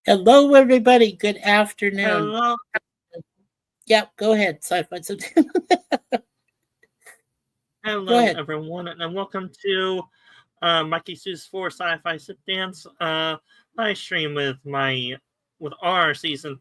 Hello, everybody. Good afternoon. Hello, Yep, go ahead. Sci-fi. Go hello, ahead. everyone, and welcome to Mikey Sue's for Sci-Fi Sithdan's live stream with my season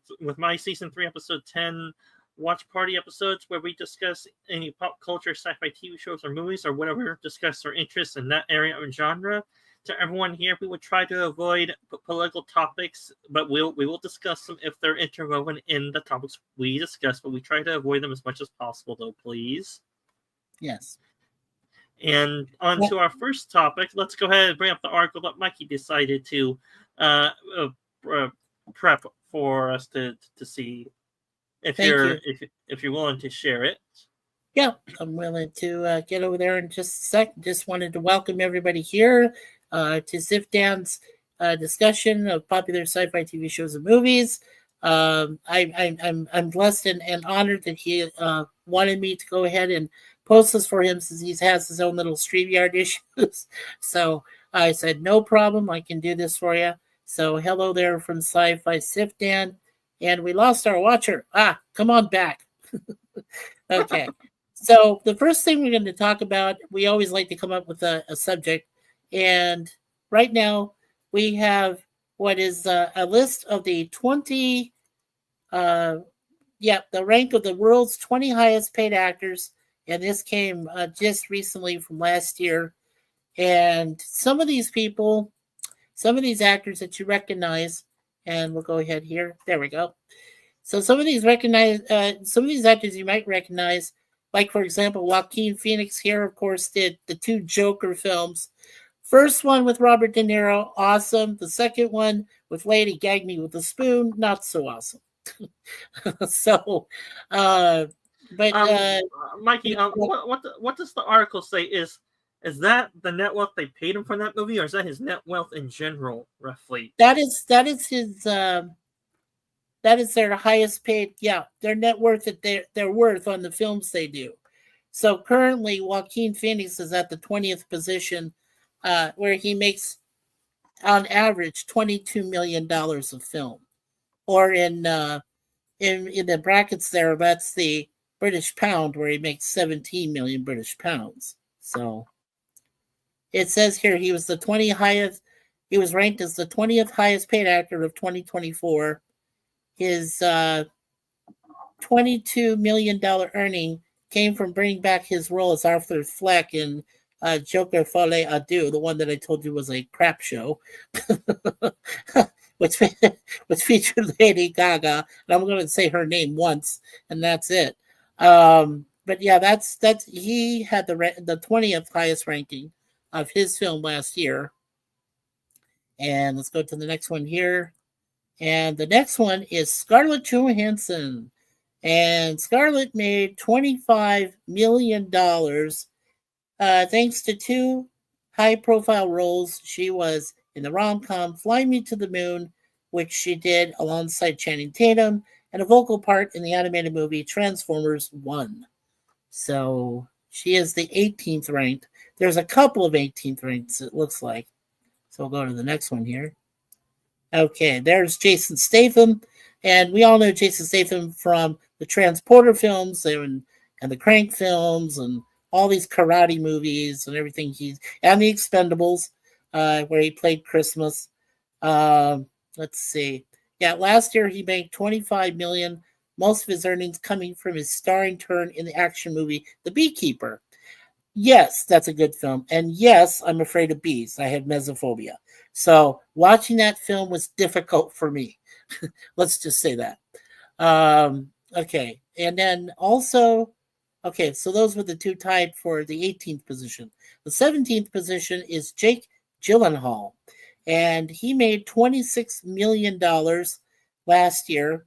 3 episode 10 watch party episodes where we discuss any pop culture sci-fi TV shows or movies or whatever discuss our interests in that area of genre. To everyone here, we would try to avoid political topics, but we will discuss them if they're interwoven in the topics we discuss. But we try to avoid them as much as possible, though, please. Yes. And on to our first topic. Let's go ahead and bring up the article that Mikey decided to prep for us to see. If you're willing to share it. Yeah, I'm willing to get over there in just a second. Just wanted to welcome everybody here to Sithdan's discussion of popular sci-fi TV shows and movies. I'm blessed and honored that he wanted me to go ahead and post this for him since he has his own little StreamYard issues. So I said, no problem, I can do this for you. So hello there from Sci-Fi Sithdan. And we lost our watcher. Come on back. Okay. So the first thing we're going to talk about, we always like to come up with a subject. And right now we have what is a list of the 20, the rank of the world's 20 highest paid actors. And this came just recently from last year. And some of these people, some of these actors that you recognize, and we'll go ahead here. There we go. So some of these actors you might recognize, like for example, Joaquin Phoenix here, of course, did the 2 Joker films. First one with Robert De Niro, awesome. The second one with Lady Gag Me with a Spoon, not so awesome. So, Mikey, what does the article say? Is that the net wealth they paid him for that movie, or is that his net wealth in general, roughly? That is his. That is their highest paid. Yeah, their net worth that they're worth on the films they do. So currently, Joaquin Phoenix is at the 20th position, where he makes on average $22 million of film, or in the brackets there, that's the British pound, where he makes 17 million British pounds. So it says here he was the 20th highest. He was ranked as the 20th highest paid actor of 2024. His $22 million earning came from bringing back his role as Arthur Fleck in Joker Folie à Deux, the one that I told you was a crap show, which featured Lady Gaga. And I'm going to say her name once, and that's it. But yeah, that's he had the 20th highest ranking of his film last year. And let's go to the next one here. And the next one is Scarlett Johansson. And Scarlett made $25 million thanks to 2 high-profile roles. She was in the rom-com Fly Me to the Moon, which she did alongside Channing Tatum, and a vocal part in the animated movie Transformers 1. So she is the 18th ranked. There's a couple of 18th ranks, it looks like. So we'll go to the next one here. Okay, there's Jason Statham, and we all know Jason Statham from the Transporter films and the Crank films and all these karate movies and everything. And the Expendables, where he played Christmas. Let's see. Yeah, last year he made $25 million. Most of his earnings coming from his starring turn in the action movie The Beekeeper. Yes, that's a good film. And yes, I'm afraid of bees. I have mesophobia. So watching that film was difficult for me. Let's just say that. Okay. And then also, okay, so those were the 2 tied for the 18th position. The 17th position is Jake Gyllenhaal. And he made $26 million last year.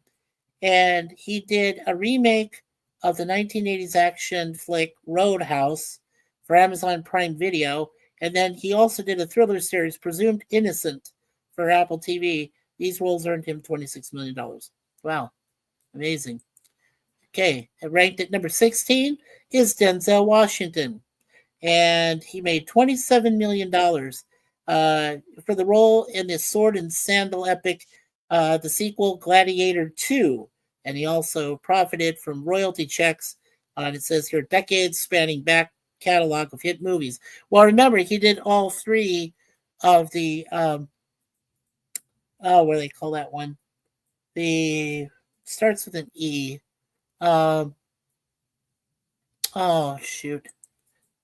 And he did a remake of the 1980s action flick Roadhouse for Amazon Prime Video. And then he also did a thriller series, Presumed Innocent, for Apple TV. These roles earned him $26 million. Wow. Amazing. Okay. Ranked at number 16 is Denzel Washington. And he made $27 million for the role in the sword and sandal epic the sequel Gladiator 2, and he also profited from royalty checks on, it says here, decades spanning back catalog of hit movies. Well, remember, he did all three of the, what do they call that one? The, starts with an E. Um, oh, shoot.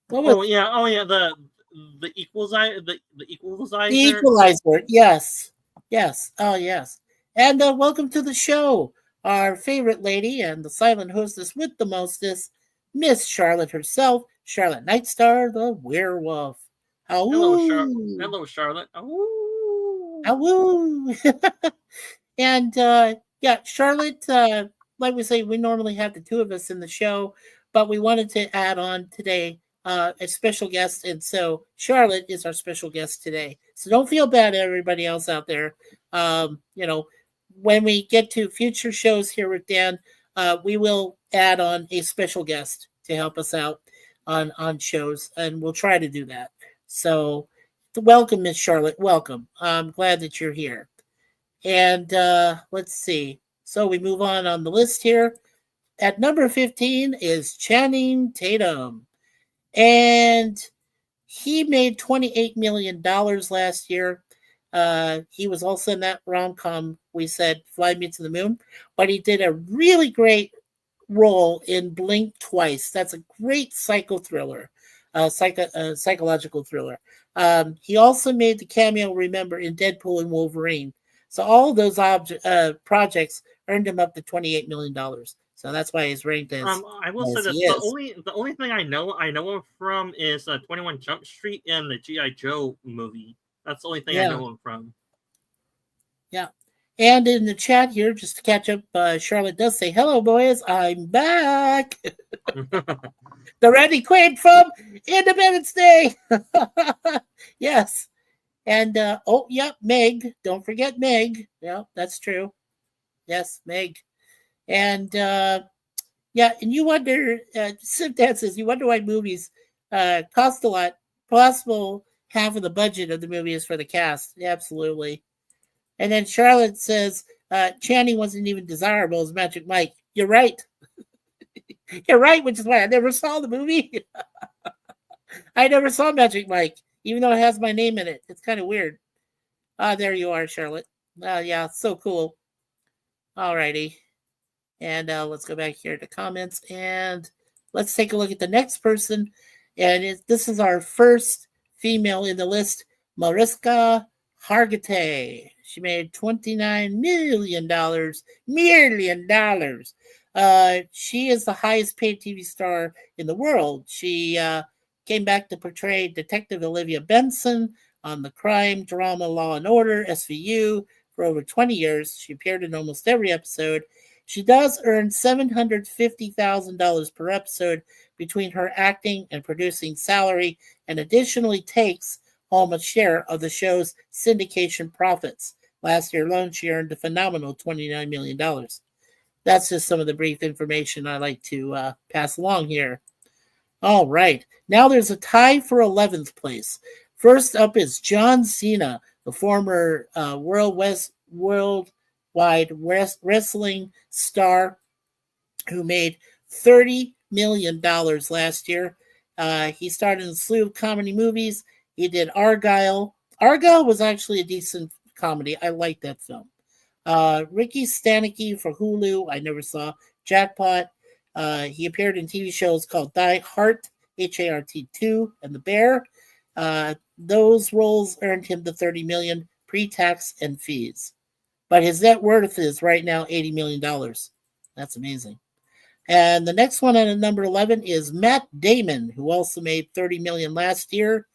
What was Oh yeah, the equalizer, the The equalizer. Equalizer? Yes. Yes. Oh, yes. And welcome to the show, our favorite lady and the silent hostess with the mostest, Miss Charlotte herself, Charlotte Nightstar, the werewolf. Howoo! Hello, Charlotte. Oh. Howoo! And yeah, Charlotte, like we say, we normally have the two of us in the show, but we wanted to add on today a special guest. And so Charlotte is our special guest today. So don't feel bad, everybody else out there. You know, when we get to future shows here with Dan, we will add on a special guest to help us out on shows, and we'll try to do that. So welcome, Miss Charlotte. Welcome. I'm glad that you're here. And let's see. So we move on the list here. At number 15 is Channing Tatum. And he made $28 million last year. He was also in that rom-com we said, Fly Me to the Moon. But he did a really great role in Blink Twice. That's a great psychological thriller. He also made the cameo, remember, in Deadpool and Wolverine. So all of those projects earned him up to $28 million. So that's why he's ranked I will say as this: he is. the only thing I know him from is 21 Jump Street and the GI Joe movie. That's the only thing I Yeah, know him from. yeah. And in the chat here, just to catch up, Charlotte does say, "Hello, boys, I'm back." The Randy Quaid from Independence Day. Yes. And oh, yep, Meg. Don't forget Meg. Yeah, that's true. Yes, Meg. And yeah, and you wonder, Sithdan says, you wonder why movies cost a lot. Possible half of the budget of the movie is for the cast. Yeah, absolutely. And then Charlotte says, Channing wasn't even desirable as Magic Mike. You're right. You're right, which is why I never saw the movie. I never saw Magic Mike, even though it has my name in it. It's kind of weird. Ah, there you are, Charlotte. Yeah, so cool. Alrighty. And let's go back here to comments and let's take a look at the next person. And this is our first female in the list, Mariska Hargitay. She made $29 million. Million dollars. She is the highest paid TV star in the world. She came back to portray Detective Olivia Benson on the crime drama Law and Order, SVU, for over 20 years. She appeared in almost every episode. She does earn $750,000 per episode between her acting and producing salary, and additionally takes home a share of the show's syndication profits. Last year alone, she earned a phenomenal $29 million. That's just some of the brief information I like to pass along here. All right. Now there's a tie for 11th place. First up is John Cena, the former worldwide wrestling star who made $30 million last year. He starred in a slew of comedy movies. He did Argyle. Argyle was actually a decent comedy. I liked that film. Ricky Stanicky for Hulu. I never saw. Jackpot. He appeared in TV shows called Die Hart, HART 2, and The Bear. Those roles earned him the $30 million pre-tax and fees. But his net worth is right now $80 million. That's amazing. And the next one at number 11 is Matt Damon, who also made $30 million last year.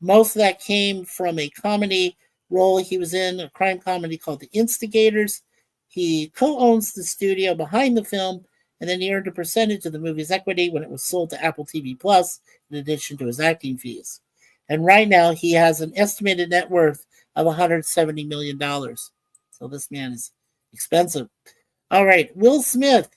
Most of that came from a comedy role he was in, a crime comedy called The Instigators. He co-owns the studio behind the film, and then he earned a percentage of the movie's equity when it was sold to Apple TV Plus, in addition to his acting fees. And right now, he has an estimated net worth of $170 million. So this man is expensive. All right, Will Smith,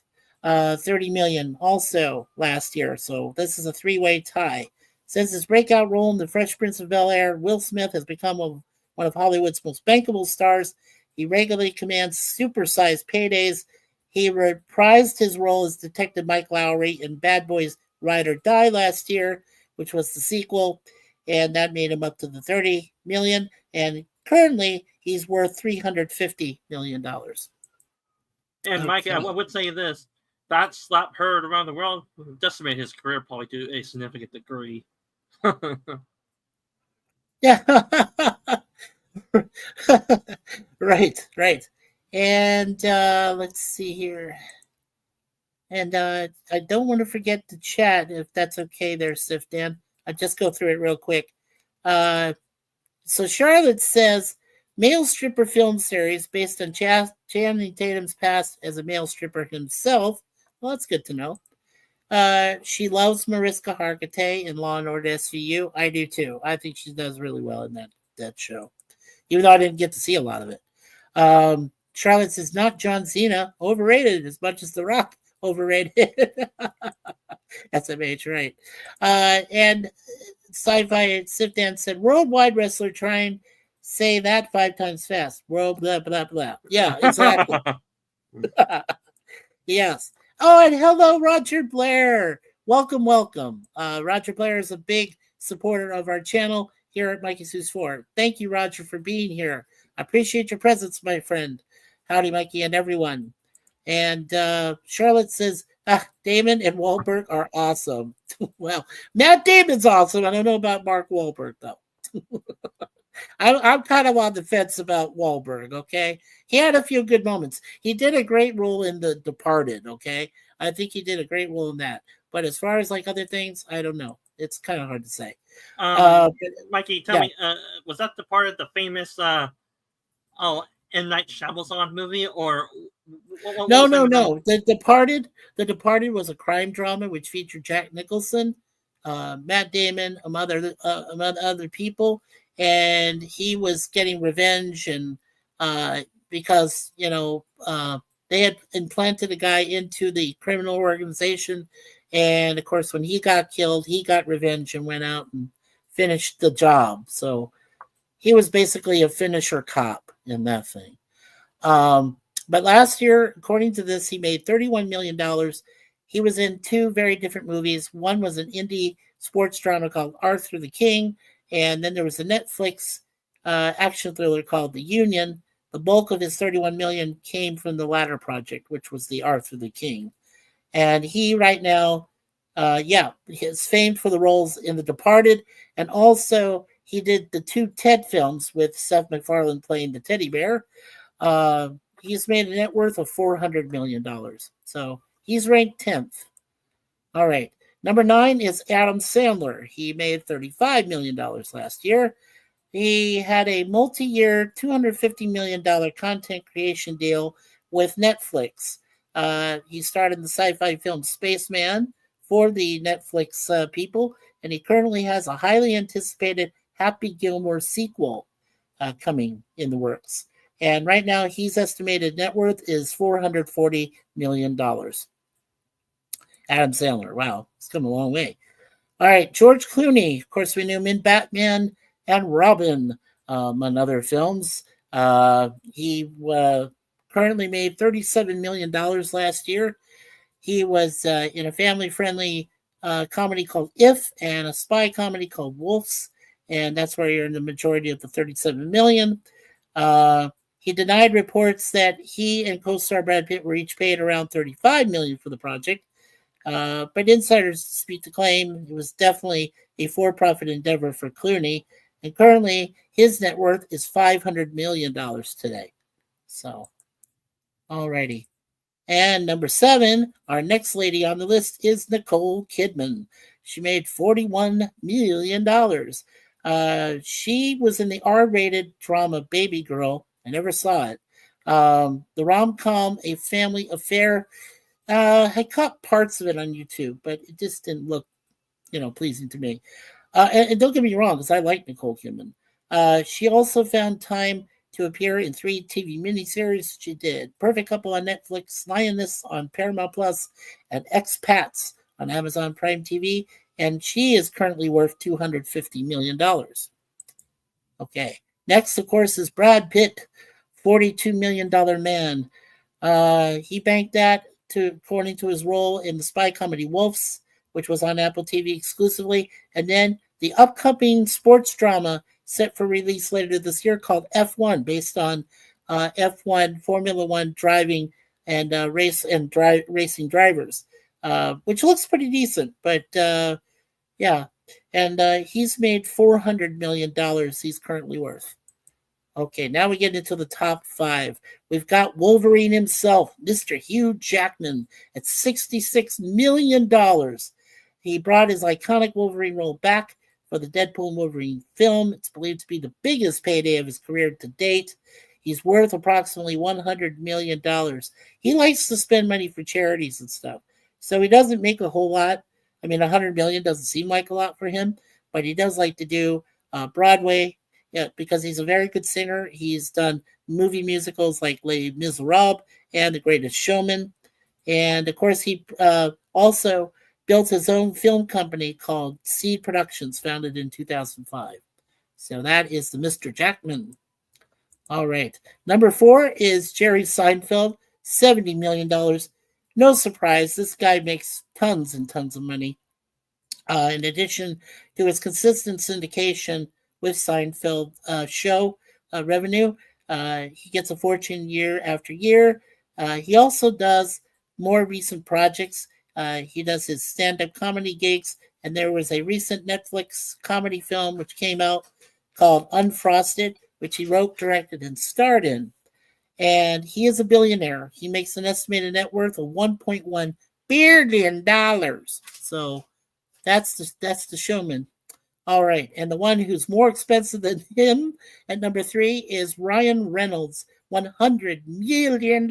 $30 million also last year. So this is a three-way tie. Since his breakout role in The Fresh Prince of Bel-Air, Will Smith has become one of Hollywood's most bankable stars He regularly commands supersized paydays. He reprised his role as Detective Mike Lowry in Bad Boys Ride or Die last year, which was the sequel, and that made him up to the 30 million. And currently, he's worth $350 million. And Mike, I would say this: that slap heard around the world decimated his career probably to a significant degree. Yeah. Right. And let's see here. And I don't want to forget to chat if that's okay there, Sithdan. I'll just go through it real quick. So Charlotte says male stripper film series based on Channing Tatum's past as a male stripper himself. Well, that's good to know. She loves Mariska Hargitay in Law and Order SVU. I do too. I think she does really well in that show, even though I didn't get to see a lot of it. Charlotte says not John Cena, overrated as much as The Rock, overrated. SMH, right? And sci-fi Sithdan said worldwide wrestler trying say that 5 times fast. World blah blah blah. Yeah, exactly. Yes. Oh, and hello, Roger Blair. Welcome. Roger Blair is a big supporter of our channel here at Mikey Sue's 4. Thank you, Roger, for being here. I appreciate your presence, my friend. Howdy, Mikey, and everyone. And Charlotte says, Damon and Wahlberg are awesome. Well, Matt Damon's awesome. I don't know about Mark Wahlberg, though. I'm kind of on the fence about Wahlberg, okay? He had a few good moments. He did a great role in The Departed, okay? I think he did a great role in that. But as far as like other things, I don't know. It's kind of hard to say. Mikey, tell me, was that the part of the famous M. Night Shyamalan movie, or no. The Departed was a crime drama which featured Jack Nicholson, Matt Damon, among other people, and he was getting revenge, and because they had implanted a guy into the criminal organization, and of course when he got killed, he got revenge and went out and finished the job. So he was basically a finisher cop in that thing. But last year, according to this, he made $31 million. He was in 2 very different movies. One was an indie sports drama called Arthur the King, and then there was a Netflix action thriller called The Union. The bulk of his $31 million came from the latter project, which was the Arthur the King. And he right now, is famed for the roles in The Departed, and also he did the 2 Ted films with Seth MacFarlane playing the teddy bear. He's made a net worth of $400 million. So he's ranked 10th. All right. Number 9 is Adam Sandler. He made $35 million last year. He had a multi-year $250 million content creation deal with Netflix. He starred in the sci-fi film Spaceman for the Netflix people, and he currently has a highly anticipated Happy Gilmore sequel coming in the works. And right now, his estimated net worth is $440 million. Adam Sandler. Wow, it's come a long way. All right, George Clooney. Of course, we knew him in Batman and Robin and other films. He currently made $37 million last year. He was in a family-friendly comedy called If and a spy comedy called Wolves, and that's where you're in the majority of the $37 million. He denied reports that he and co-star Brad Pitt were each paid around $35 million for the project. But insiders dispute the claim. It was definitely a for-profit endeavor for Clooney, and currently his net worth is $500 million today. So, alrighty. And number 7, our next lady on the list is Nicole Kidman. She made $41 million. She was in the R-rated drama Baby Girl. I never saw it. The rom-com A Family Affair. I caught parts of it on YouTube, but it just didn't look, pleasing to me. And don't get me wrong, because I like Nicole Kidman. She also found time to appear in 3 TV miniseries. She did Perfect Couple on Netflix, Lioness on Paramount Plus, and Expats on Amazon Prime TV. And she is currently worth $250 million. Okay. Next, of course, is Brad Pitt, $42 million man. He banked that according to his role in the spy comedy Wolves, which was on Apple TV exclusively, and then the upcoming sports drama set for release later this year called F1, based on F1 Formula One driving and racing drivers, which looks pretty decent. But yeah, and he's made $400 million. He's currently worth. Okay, now we get into the top five. We've got Wolverine himself, Mr. Hugh Jackman, at $66 million. He brought his iconic Wolverine role back for the Deadpool and Wolverine film. It's believed to be the biggest payday of his career to date. He's worth approximately $100 million. He likes to spend money for charities and stuff, so he doesn't make a whole lot. I mean, $100 million doesn't seem like a lot for him, but he does like to do Broadway. Yeah, because he's a very good singer. He's done movie musicals like Les Miserables and The Greatest Showman. And of course, he also built his own film company called Seed Productions, founded in 2005. So that is the Mr. Jackman. All right. Number 4 is Jerry Seinfeld, $70 million. No surprise, this guy makes tons and tons of money. In addition to his consistent syndication with Seinfeld show revenue, he gets a fortune year after year. He also does more recent projects. He does his stand-up comedy gigs, and there was a recent Netflix comedy film which came out called Unfrosted, which he wrote, directed, and starred in. And he is a billionaire. He makes an estimated net worth of $1.1 billion. So that's the showman. All right, and the one who's more expensive than him at number 3 is Ryan Reynolds, $100 million.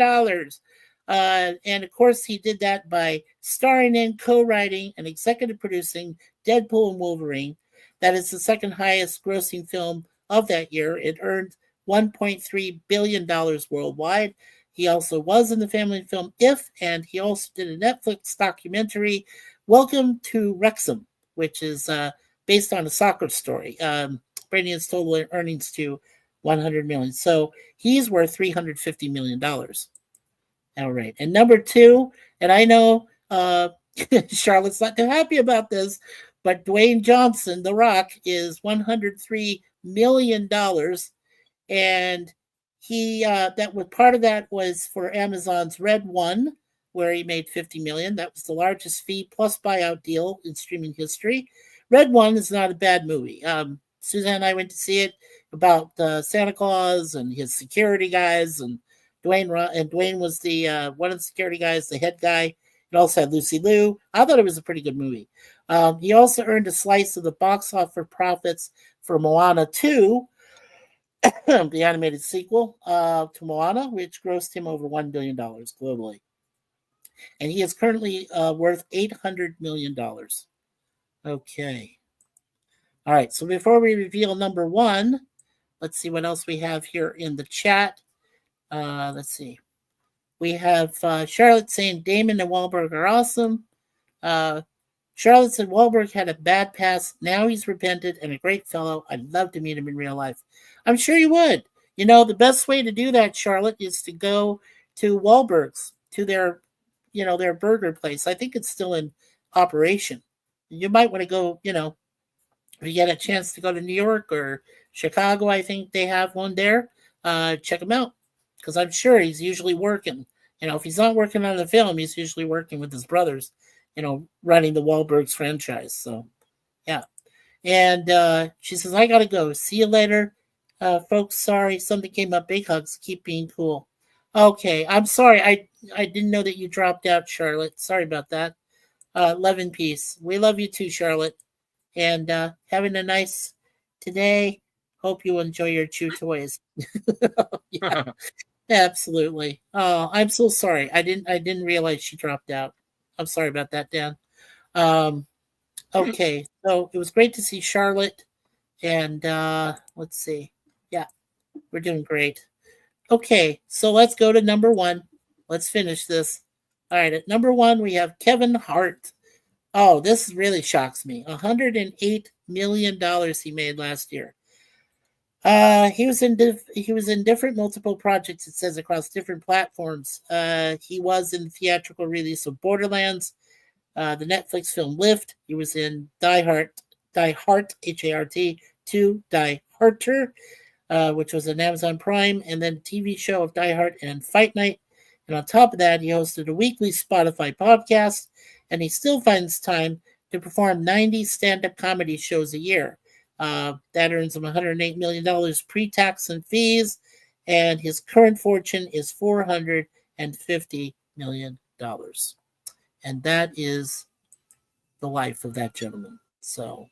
And of course, he did that by starring in, co-writing, and executive producing Deadpool and Wolverine. That is the second highest grossing film of that year. It earned $1.3 billion worldwide. He also was in the family film If, and he also did a Netflix documentary, Welcome to Wrexham, which is based on a soccer story, bringing his total earnings to $100 million. So he's worth $350 million. All right. And number 2, and I know Charlotte's not too happy about this, but Dwayne Johnson, The Rock, is $103 million. And he that was part of that was for Amazon's Red One, where he made $50 million. That was the largest fee plus buyout deal in streaming history. Red One is not a bad movie. Suzanne and I went to see it about Santa Claus and his security guys, and Dwayne was the one of the security guys, the head guy. It also had Lucy Liu. I thought it was a pretty good movie. He also earned a slice of the box office profits for Moana 2, the animated sequel to Moana, which grossed him over $1 billion globally. And he is currently worth $800 million. Okay. All right. So before we reveal number 1, let's see what else we have here in the chat. Let's see. We have Charlotte saying Damon and Wahlberg are awesome. Charlotte said Wahlberg had a bad past. Now he's repented and a great fellow. I'd love to meet him in real life. I'm sure you would. You know, the best way to do that, Charlotte, is to go to Wahlberg's, to their burger place. I think it's still in operation. You might want to go, if you get a chance to go to New York or Chicago, I think they have one there. Check him out, because I'm sure he's usually working. If he's not working on the film, he's usually working with his brothers, running the Wahlbergs franchise. So, yeah. And she says, I got to go. See you later. Folks, sorry. Something came up. Big hugs. Keep being cool. Okay. I'm sorry. I didn't know that you dropped out, Charlotte. Sorry about that. Love and peace. We love you too, Charlotte. And having a nice today. Hope you enjoy your chew toys. Yeah, absolutely. Oh, I'm so sorry. I didn't realize she dropped out. I'm sorry about that, Dan. Okay, so it was great to see Charlotte. And let's see. Yeah, we're doing great. Okay, so let's go to number 1. Let's finish this. All right, at number 1, we have Kevin Hart. Oh, this really shocks me. $108 million he made last year. He was in he was in different multiple projects. It says across different platforms. He was in the theatrical release of Borderlands, the Netflix film Lift. He was in Die Hart, Hart 2, Die Harter, which was an Amazon Prime, and then TV show of Die Hard and Fight Night. And on top of that, he hosted a weekly Spotify podcast, and he still finds time to perform 90 stand-up comedy shows a year. That earns him $108 million pre-tax and fees, and his current fortune is $450 million. And that is the life of that gentleman. So,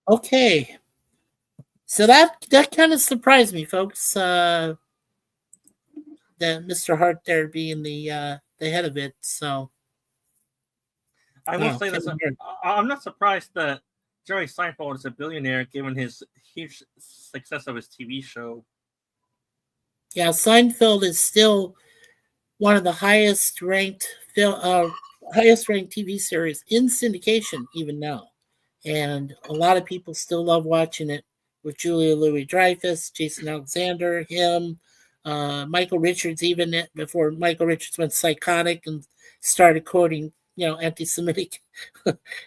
okay. So that kind of surprised me, folks. That Mr. Hart there being the head of it. So I will say this: I'm not surprised that Jerry Seinfeld is a billionaire, given his huge success of his TV show. Yeah, Seinfeld is still one of the highest ranked TV series in syndication even now, and a lot of people still love watching it with Julia Louis-Dreyfus, Jason Alexander, him, Michael Richards, even before Michael Richards went psychotic and started quoting, anti-Semitic,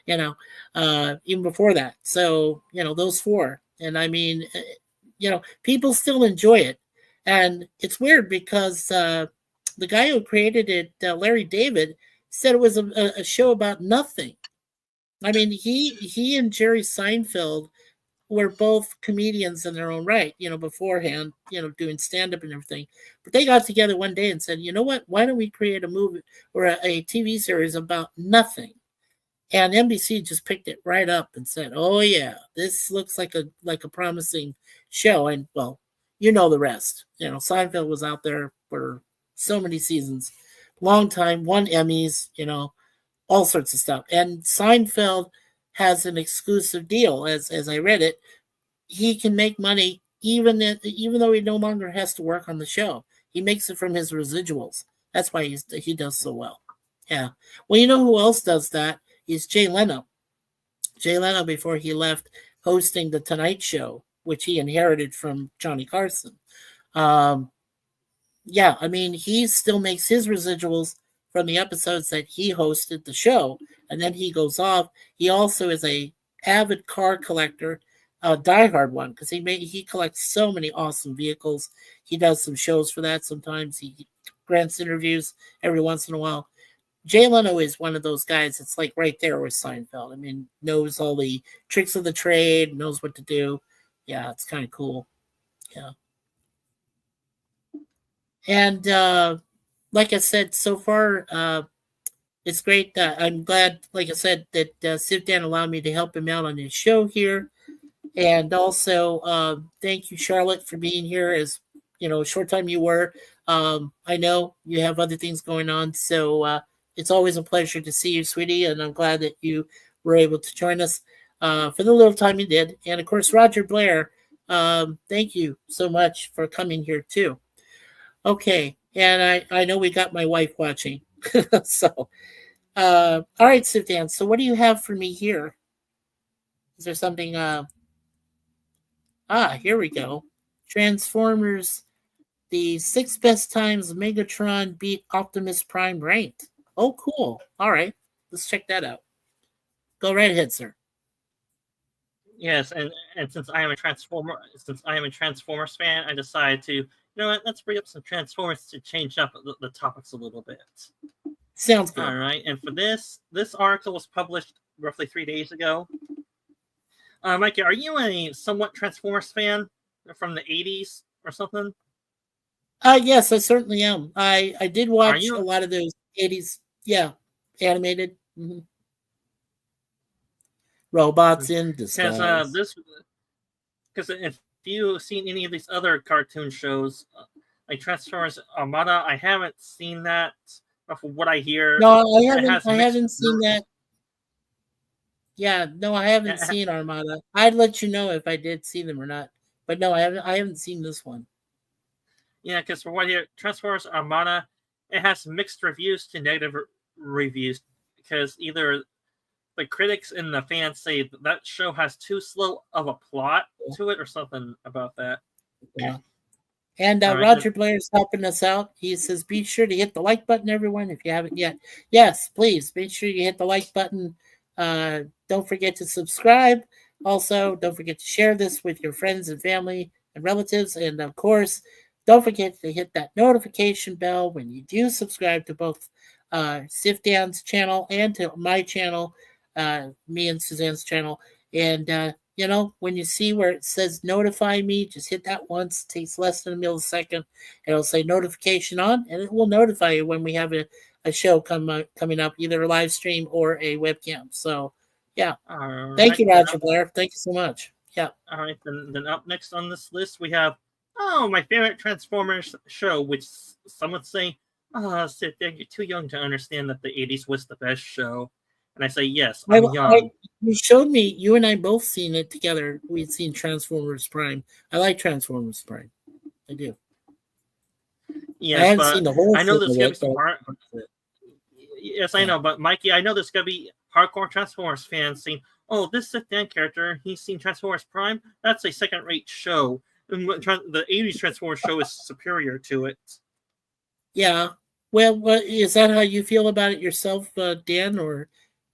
even before that. So, those four. And I mean, people still enjoy it. And it's weird because the guy who created it, Larry David, said it was a show about nothing. I mean, he and Jerry Seinfeld were both comedians in their own right, beforehand, doing stand up and everything. But they got together one day and said, you know what? Why don't we create a movie or a TV series about nothing? And NBC just picked it right up and said, "Oh yeah, this looks like a promising show." And well, the rest. Seinfeld was out there for so many seasons, long time, won Emmys, all sorts of stuff. And Seinfeld has an exclusive deal. As I read it, he can make money even though he no longer has to work on the show. He makes it from his residuals. That's why he does so well. Yeah. Well, who else does that is Jay Leno. Jay Leno, before he left hosting the Tonight Show, which he inherited from Johnny Carson. Yeah, I mean, he still makes his residuals from the episodes that he hosted the show, and then he goes off. He also is a avid car collector, a diehard one, because he collects so many awesome vehicles. He does some shows for that. Sometimes he grants interviews every once in a while. Jay Leno is one of those guys that's like right there with Seinfeld. I mean, knows all the tricks of the trade, knows what to do. Yeah, it's kind of cool. Yeah. And like I said, so far, it's great. I'm glad, like I said, that Sithdan allowed me to help him out on his show here. And also, thank you, Charlotte, for being here. As short time you were. I know you have other things going on, so it's always a pleasure to see you, sweetie. And I'm glad that you were able to join us for the little time you did. And of course, Roger Blair, thank you so much for coming here too. Okay, and I know we got my wife watching, so all right, Sithdan. So what do you have for me here? Is there something? Here we go. Transformers, the 6 best times Megatron beat Optimus Prime ranked. Oh, cool. All right, let's check that out. Go right ahead, sir. Yes, and since I am a Transformers fan, I decided to, let's bring up some Transformers to change up the topics a little bit. Sounds good. All right, and for this article was published roughly 3 days ago. Mikey, are you a somewhat Transformers fan from the 80s or something? Yes, I certainly am. I did watch a lot of those 80s, animated. Mm-hmm. Robots in disguise. Because if you've seen any of these other cartoon shows, like Transformers Armada, I haven't seen that. But from what I hear, no, I haven't seen that. Yeah, no, I haven't seen Armada. I'd let you know if I did see them or not. But no, I haven't seen this one. Yeah, because for what I hear, Transformers Armada, it has mixed reviews to negative reviews because either the critics and the fans say that show has too slow of a plot to it, or something about that. Yeah. And All right, Roger Blair's helping us out. He says, be sure to hit the like button, everyone, if you haven't yet. Yes, please, make sure you hit the like button. Don't forget to subscribe. Also, don't forget to share this with your friends and family and relatives. And of course, don't forget to hit that notification bell when you do subscribe to both Sithdan's channel and to my channel, me and Suzanne's channel. And when you see where it says notify me, just hit that once. It takes less than a millisecond. It'll say notification on, and it will notify you when we have a show coming up, either a live stream or a webcam. So, yeah. Thank you, Roger Blair. Thank you so much. Yeah. All right. Then up next on this list, we have, my favorite Transformers show, which some would say, Sithdan, you're too young to understand that the 80s was the best show. And I say, yes, I'm young. You showed me, you and I both seen it together. We'd seen Transformers Prime. I like Transformers Prime. I do. Yes, I haven't seen the whole I know there's going to be some Yes, I know, but Mikey, I know there's going to be hardcore Transformers fans saying, oh, this Sithdan character, he's seen Transformers Prime. That's a second-rate show. And the 80s Transformers show is superior to it. Yeah. Well, is that how you feel about it yourself, Dan? Or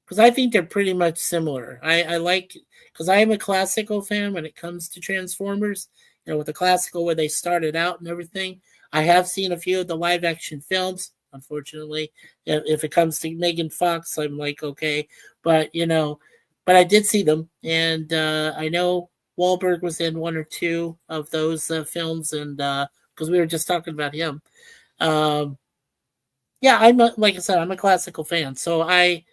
because I think they're pretty much similar. I like, because I am a classical fan when it comes to Transformers. With the classical where they started out and everything. I have seen a few of the live action films. Unfortunately, if it comes to Megan Fox, I'm like, okay, but but I did see them, and I know Wahlberg was in one or two of those films, and because we were just talking about him. Yeah, like I said, I'm a classical fan, so I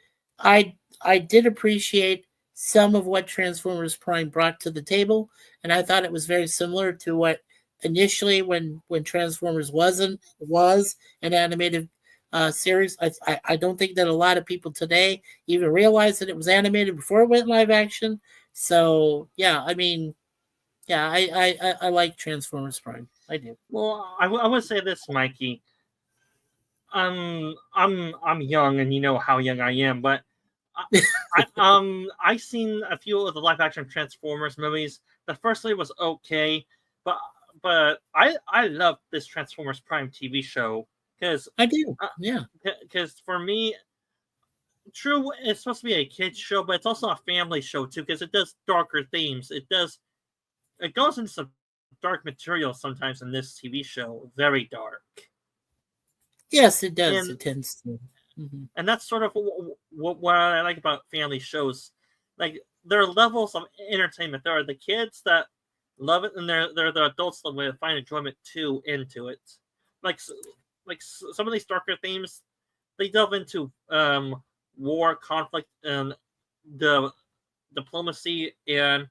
did appreciate some of what Transformers Prime brought to the table, and I thought it was very similar to what initially when Transformers was an animated series. I don't think that a lot of people today even realized that it was animated before it went live action. So yeah, I mean, yeah, I like Transformers Prime. I do. Well, I would say this, Mikey. I'm young, and you know how young I am, but I seen a few of the live action Transformers movies. The first one was okay, but I love this Transformers Prime TV show because I do. Yeah, because for me, true, it's supposed to be a kids show, but it's also a family show too because it does darker themes. It goes into some dark material sometimes in this TV show, very dark. Yes, it does. It tends to. Mm-hmm. And that's sort of what I like about family shows. Like, there are levels of entertainment. There are the kids that love it, and there are the adults that will find enjoyment too into it. Like some of these darker themes, they delve into war, conflict, and the diplomacy, and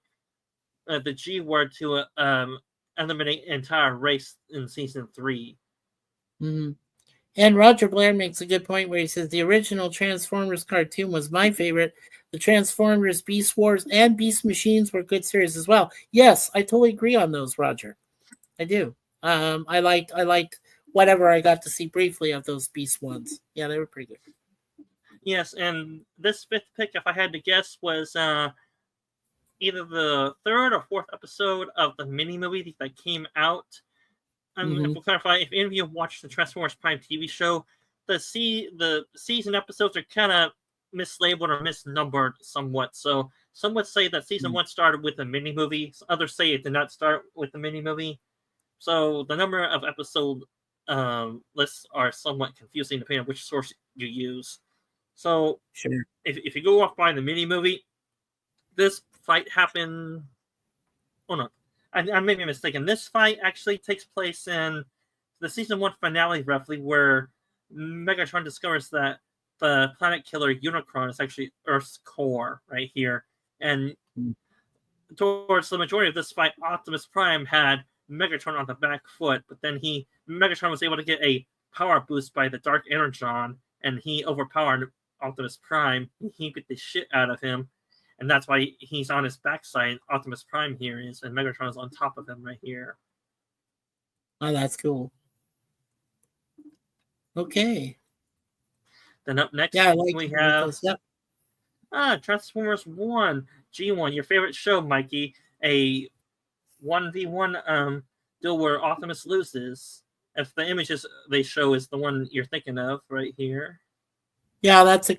the G word to eliminate an entire race in season 3. Mm-hmm. And Roger Blair makes a good point where he says the original Transformers cartoon was my favorite. The Transformers, Beast Wars, and Beast Machines were good series as well. Yes, I totally agree on those, Roger. I do. I liked whatever I got to see briefly of those Beast ones. Yeah, they were pretty good. Yes, and this fifth pick, if I had to guess, was either the third or fourth episode of the mini movie that came out. And to clarify, if any of you have watched the Transformers Prime TV show, the season episodes are kind of mislabeled or misnumbered somewhat. So some would say that season 1 started with a mini movie. Others say it did not start with the mini movie. So the number of episode lists are somewhat confusing depending on which source you use. So sure. if you go off by the mini movie, this fight happened. Oh no. I may be mistaken. This fight actually takes place in the season 1 finale, roughly, where Megatron discovers that the planet killer Unicron is actually Earth's core right here. And towards the majority of this fight, Optimus Prime had Megatron on the back foot, but then Megatron was able to get a power boost by the Dark Energon, and he overpowered Optimus Prime. He beat the shit out of him. And that's why he's on his backside. Optimus Prime here is, and Megatron is on top of him right here. Oh, that's cool. Okay. Then up next, yeah, we have. Yep. Transformers 1, G1, your favorite show, Mikey. A 1v1 duel where Optimus loses. If the images they show is the one you're thinking of right here. Yeah, that is a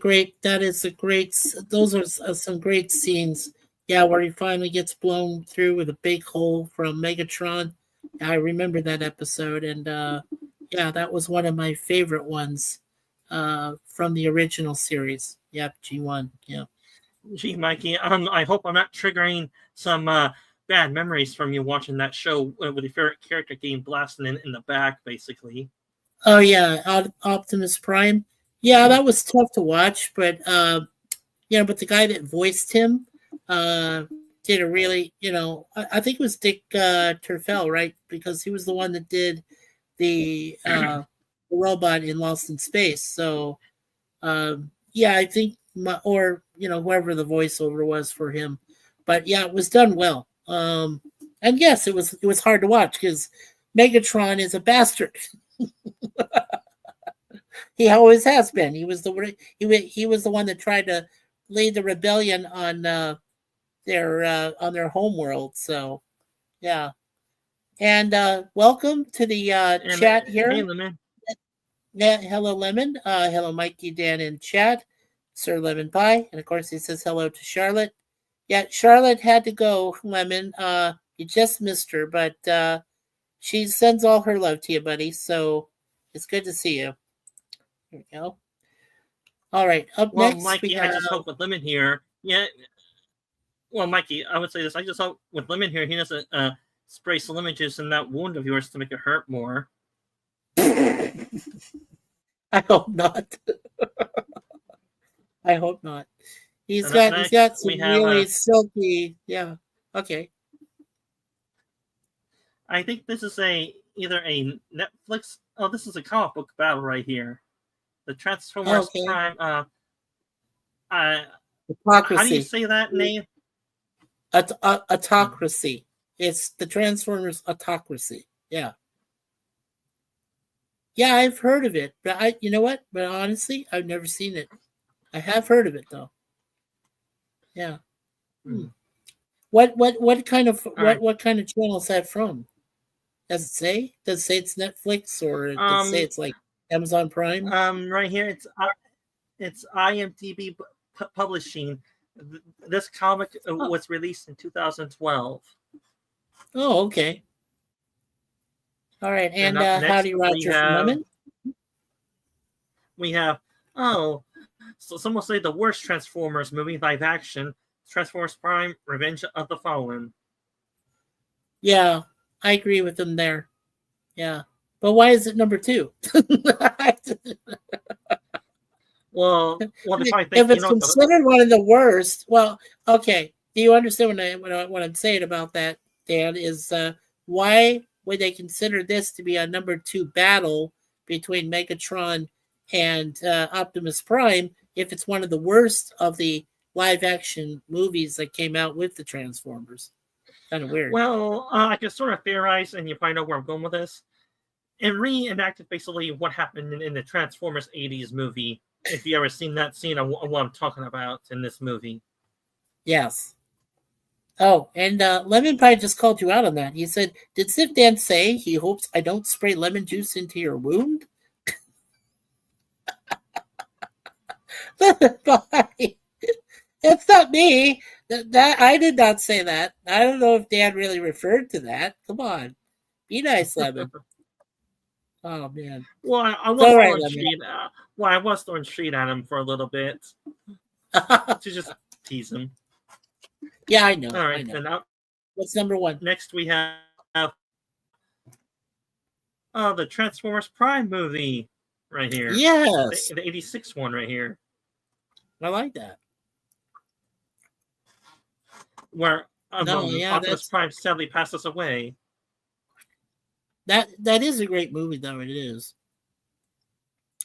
great, those are some great scenes. Yeah, where he finally gets blown through with a big hole from Megatron. I remember that episode, and yeah, that was one of my favorite ones from the original series. Yep, G1. Yeah. Gee, Mikey, I hope I'm not triggering some bad memories from you watching that show with your favorite character getting blasted in the back, basically. Oh yeah, Optimus Prime. Yeah, that was tough to watch, but but the guy that voiced him uh, did a really, I think it was Dick Turfell, right? Because he was the one that did the robot in Lost in Space. So yeah, I think or whoever the voiceover was for him, but yeah, it was done well. And yes, it was hard to watch because Megatron is a bastard. He always has been. He was the one that tried to lead the rebellion on their home world. So yeah, and welcome to the And chat here. hey, Lemon. Hello, Lemon. Hello, Mikey, Dan, in chat. Sir Lemon Pie, and of course he says hello to Charlotte. Yeah, Charlotte had to go. Lemon, you just missed her, but she sends all her love to you, buddy. So it's good to see you. There we go. All right, up Well, next Mikey, we I have. just hope with Lemon here. Yeah. Well, Mikey, I would say this. I just hope with Lemon here, he doesn't spray some lemon juice in that wound of yours to make it hurt more. I hope not. I hope not. He's And got next, some we have really silky. Yeah. Okay. I think this is either a Netflix. Oh, this is a comic book battle right here. The Transformers Okay. Prime. How do you Autocracy. say that name? Autocracy. It's the Transformers Autocracy. Yeah. Yeah, I've heard of it, but you know what? But honestly, I've never seen it. I have heard of it though. Yeah. What kind of what kind of channel is that from? Does it say? Does it say it's Netflix or does it say it's like Amazon Prime? Right here it's IMDb Publishing. This comic was released in 2012. Oh, okay. All right, and howdy, Roger from Lemon. We have so some will say the worst Transformers movie live action, Transformers Prime: Revenge of the Fallen. Yeah, I agree with them there. Yeah, but why is it number 2? Well, if it's considered one of the worst, well, okay. Do you understand what I'm saying about that, Dan? Is why would they consider this to be a number 2 battle between Megatron and Optimus Prime if it's one of the worst of the live action movies that came out with the Transformers? Kind of weird. Well, I can sort of theorize, and you probably know where I'm going with this. It reenacted basically what happened in the Transformers 80s movie. If you ever seen that scene of what I'm talking about in this movie. Yes. Oh, and Lemon Pie just called you out on that. He said, did Sithdan say he hopes I don't spray lemon juice into your wound? Lemon Pie. It's not me. That I did not say that. I don't know if Dan really referred to that. Come on. Be nice, Lemon. Oh, man. Well, I was throwing shade at him for a little bit. To just tease him. Yeah, I know. All right, I know. What's number 1? Next, we have the Transformers Prime movie right here. Yes. The 86 one right here. I like that. Where Optimus Prime sadly passes away. That is a great movie, though. It is.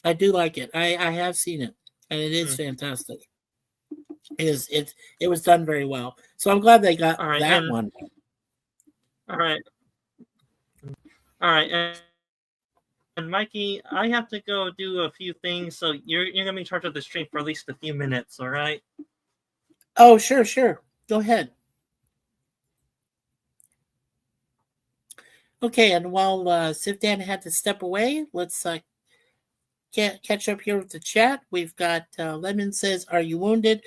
I do like it. I have seen it, and it is fantastic. It was done very well. So I'm glad they got that one. All right. And Mikey, I have to go do a few things, so you're gonna be in charge of the stream for at least a few minutes. All right. Oh, sure. Go ahead. Okay, and while Sithdan had to step away, let's catch up here with the chat. We've got Lemon says, "Are you wounded?"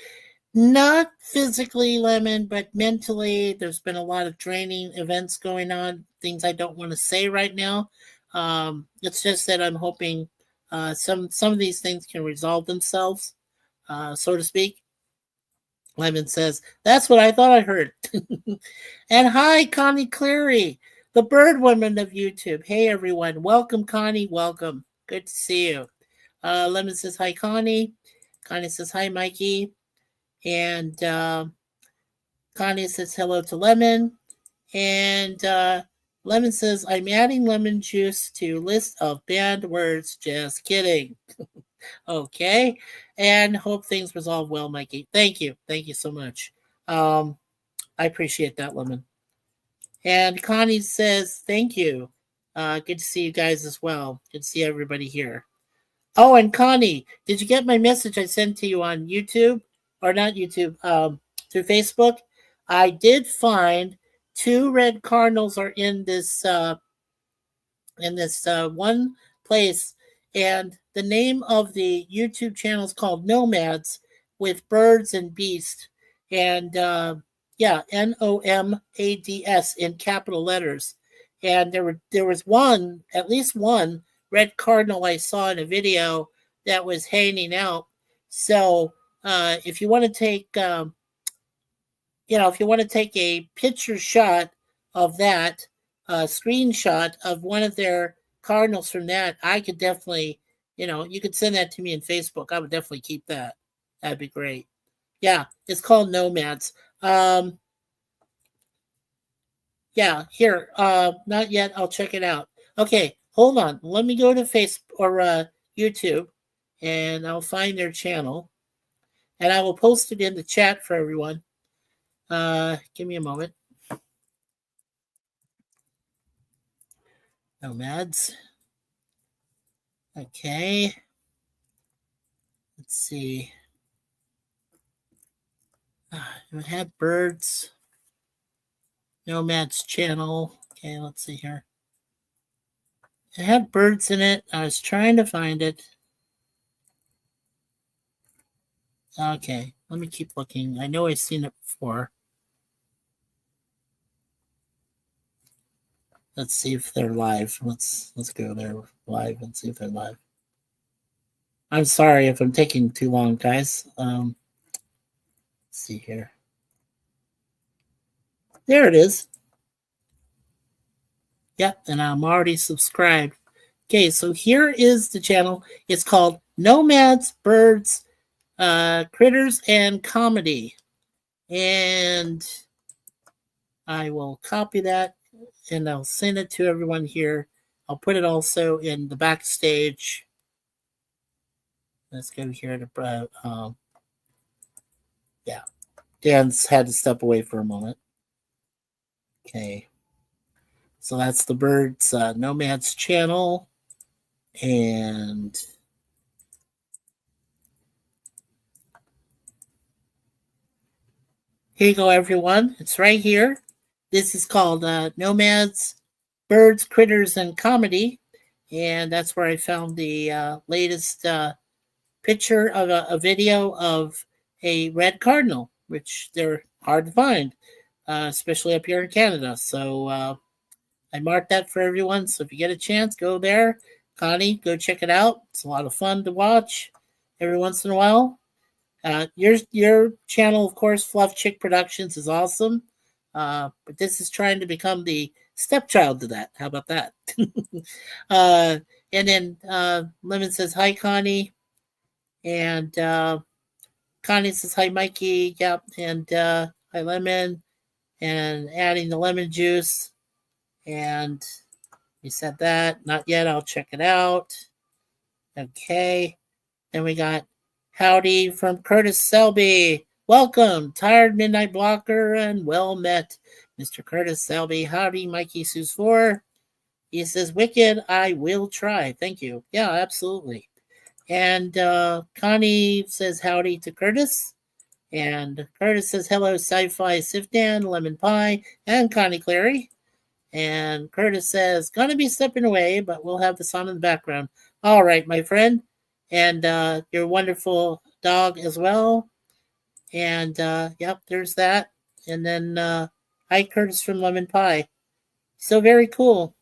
Not physically, Lemon, but mentally. There's been a lot of draining events going on. Things I don't want to say right now. It's just that I'm hoping some of these things can resolve themselves, so to speak. Lemon says, "That's what I thought I heard." And hi, Connie Cleary, the bird woman of YouTube. Hey, everyone. Welcome, Connie. Welcome. Good to see you. Lemon says, "Hi, Connie." Connie says, "Hi, Mikey." And Connie says, "Hello to Lemon." And Lemon says, "I'm adding lemon juice to list of banned words." Just kidding. Okay. And hope things resolve well, Mikey. Thank you. Thank you so much. I appreciate that, Lemon. And Connie says, "Thank you. Good to see you guys as well. Good to see everybody here." Oh, and Connie, did you get my message I sent to you on YouTube? Or not YouTube, through Facebook? I did find two red cardinals are in this one place, and the name of the YouTube channel is called Nomads with Birds and Beast, and yeah, NOMADS in capital letters. And there was one, at least one red cardinal I saw in a video that was hanging out. So if you want to take if you want to take a picture shot of that, screenshot of one of their cardinals from that, I could definitely, you could send that to me in Facebook. I would definitely keep that. That'd be great. Yeah, it's called Nomads. Yeah, here. Not yet. I'll check it out. Okay, hold on. Let me go to Facebook or YouTube, and I'll find their channel, and I will post it in the chat for everyone. Give me a moment. Nomads. Okay. Let's see. We have birds. Nomads channel. Okay, let's see here. It had birds in it. I was trying to find it. Okay, let me keep looking. I know I've seen it before. Let's see if they're live. Let's go there live and see if they're live. I'm sorry if I'm taking too long, guys. Let's see here. There it is. Yep, and I'm already subscribed. Okay, so here is the channel. It's called Nomads, Birds, Critters, and Comedy. And I will copy that and I'll send it to everyone here. I'll put it also in the backstage. Let's go here to yeah. Dan's had to step away for a moment. Okay. So that's the Birds Nomads channel. And here you go, everyone. It's right here. This is called Nomads, Birds, Critters, and Comedy. And that's where I found the latest picture of a video of a red cardinal, which they're hard to find, especially up here in Canada. So I marked that for everyone. So if you get a chance, go there. Connie, go check it out. It's a lot of fun to watch every once in a while. Your channel, of course, Fluff Chick Productions, is awesome. But this is trying to become the stepchild to that. How about that? And then Lemon says, "Hi, Connie." And Connie says, "Hi, Mikey." Yep. And hi, Lemon. And adding the lemon juice. And we said that. Not yet. I'll check it out. Okay. Then we got howdy from Curtis Selby. Welcome, tired midnight blocker, and well met, Mr. Curtis Selby. Howdy, Mikey Sus 4. He says, "Wicked, I will try." Thank you. Yeah, absolutely. And Connie says howdy to Curtis. And Curtis says, hello, sci-fi Sithdan, lemon pie, and Connie Clary. And Curtis says, gonna be stepping away, but we'll have the song in the background. All right, my friend. And your wonderful dog as well. And yep, there's that. And then hi, Curtis from Lemon Pie. So very cool.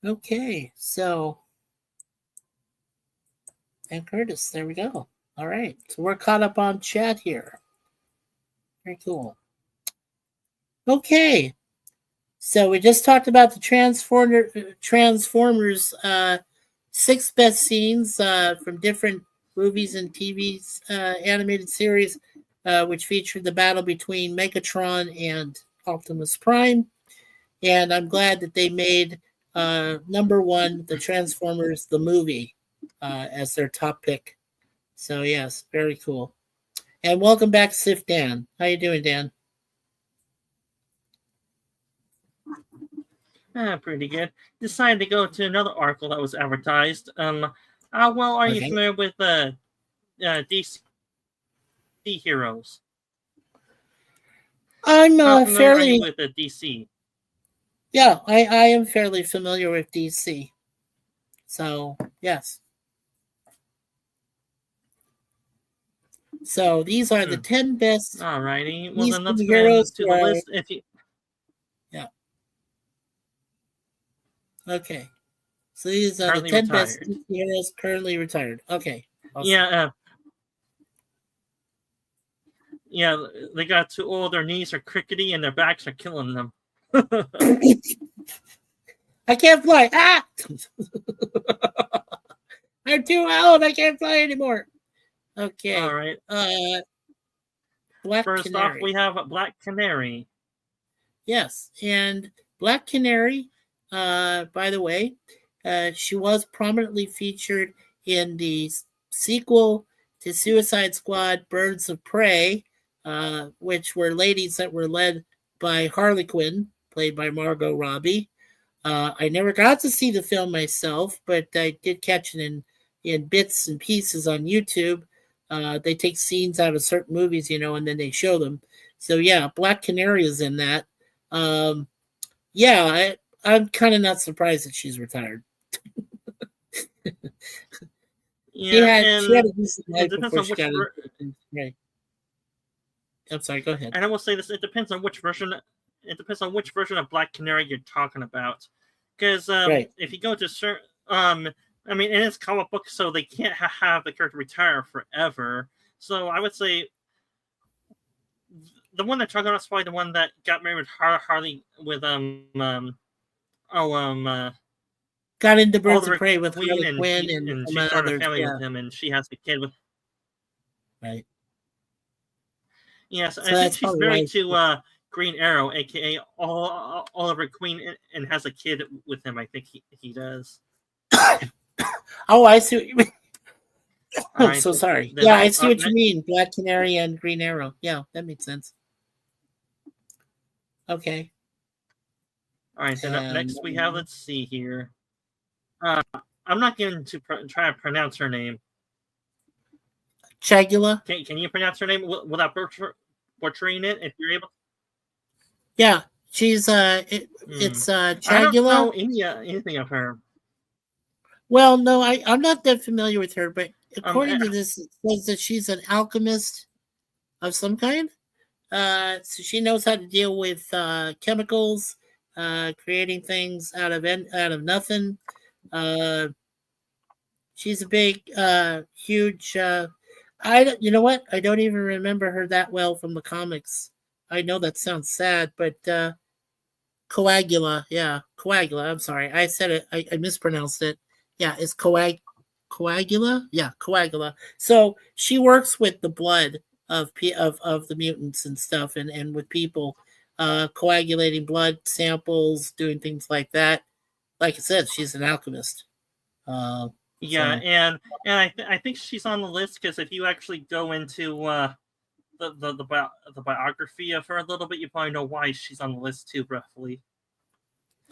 Okay, so and Curtis, there we go. All right, so we're caught up on chat here. Very cool. Okay, so we just talked about the Transformers 6 best scenes from different movies and TV's animated series, which featured the battle between Megatron and Optimus Prime. And I'm glad that they made number one, the Transformers, the movie, as their top pick. So yes, very cool. And welcome back, Sithdan. How you doing, Dan? Pretty good. Decided to go to another article that was advertised. How well are you familiar with DC heroes? I'm fairly with DC. Yeah, I am fairly familiar with DC. So yes. So these are the 10 best. Alrighty. Well, then let's heroes go to the list. If you. Yeah. Okay. So these are the 10 best heroes currently retired. Okay. Awesome. Yeah. Yeah, they got too old. Their knees are crickety and their backs are killing them. I can't fly. Ah! I'm too old. I can't fly anymore. Okay. All right. Black First Canary. off, we have Black Canary. Yes, and Black Canary, by the way, she was prominently featured in the sequel to Suicide Squad Birds of Prey, which were ladies that were led by Harley Quinn, played by Margot Robbie. I never got to see the film myself, but I did catch it in bits and pieces on YouTube. They take scenes out of certain movies, and then they show them. So yeah, Black Canary is in that. Yeah, I'm kind of not surprised that she's retired. Yeah, she had a decent life before she got right. I'm sorry. Go ahead. And I will say this: it depends on which version. It depends on which version of Black Canary you're talking about. Because if you go to certain, I mean, it is comic book, so they can't have the character retire forever. So I would say the one that talking about is probably the one that got married with Harley with got into Birds of Prey with Queen Harley Quinn and she started a family with him, and she has a kid with. Right. Yes, so I think she's married to Green Arrow, aka Oliver Queen, and has a kid with him. I think he does. Oh, I see what you mean. I'm right, so sorry. Yeah, I see what you mean. Black Canary and Green Arrow. Yeah, that makes sense. Okay. All right, then up next we have, let's see here. I'm not going to try to pronounce her name. Chagula? Can you pronounce her name without butchering it, if you're able? Yeah, she's it's Chagula. I don't know anything of her. Well, no, I'm not that familiar with her, but according to this, it says that she's an alchemist of some kind. So she knows how to deal with chemicals, creating things out of nothing. She's a big, huge. You know what? I don't even remember her that well from the comics. I know that sounds sad, but Coagula, yeah, Coagula. I'm sorry, I said it. I mispronounced it. Yeah, it's Coagula. Yeah, Coagula. So she works with the blood of the mutants and stuff, and with people, coagulating blood samples, doing things like that. Like I said, she's an alchemist. Yeah, so. and I think she's on the list because if you actually go into the biography of her a little bit, you probably know why she's on the list too, roughly.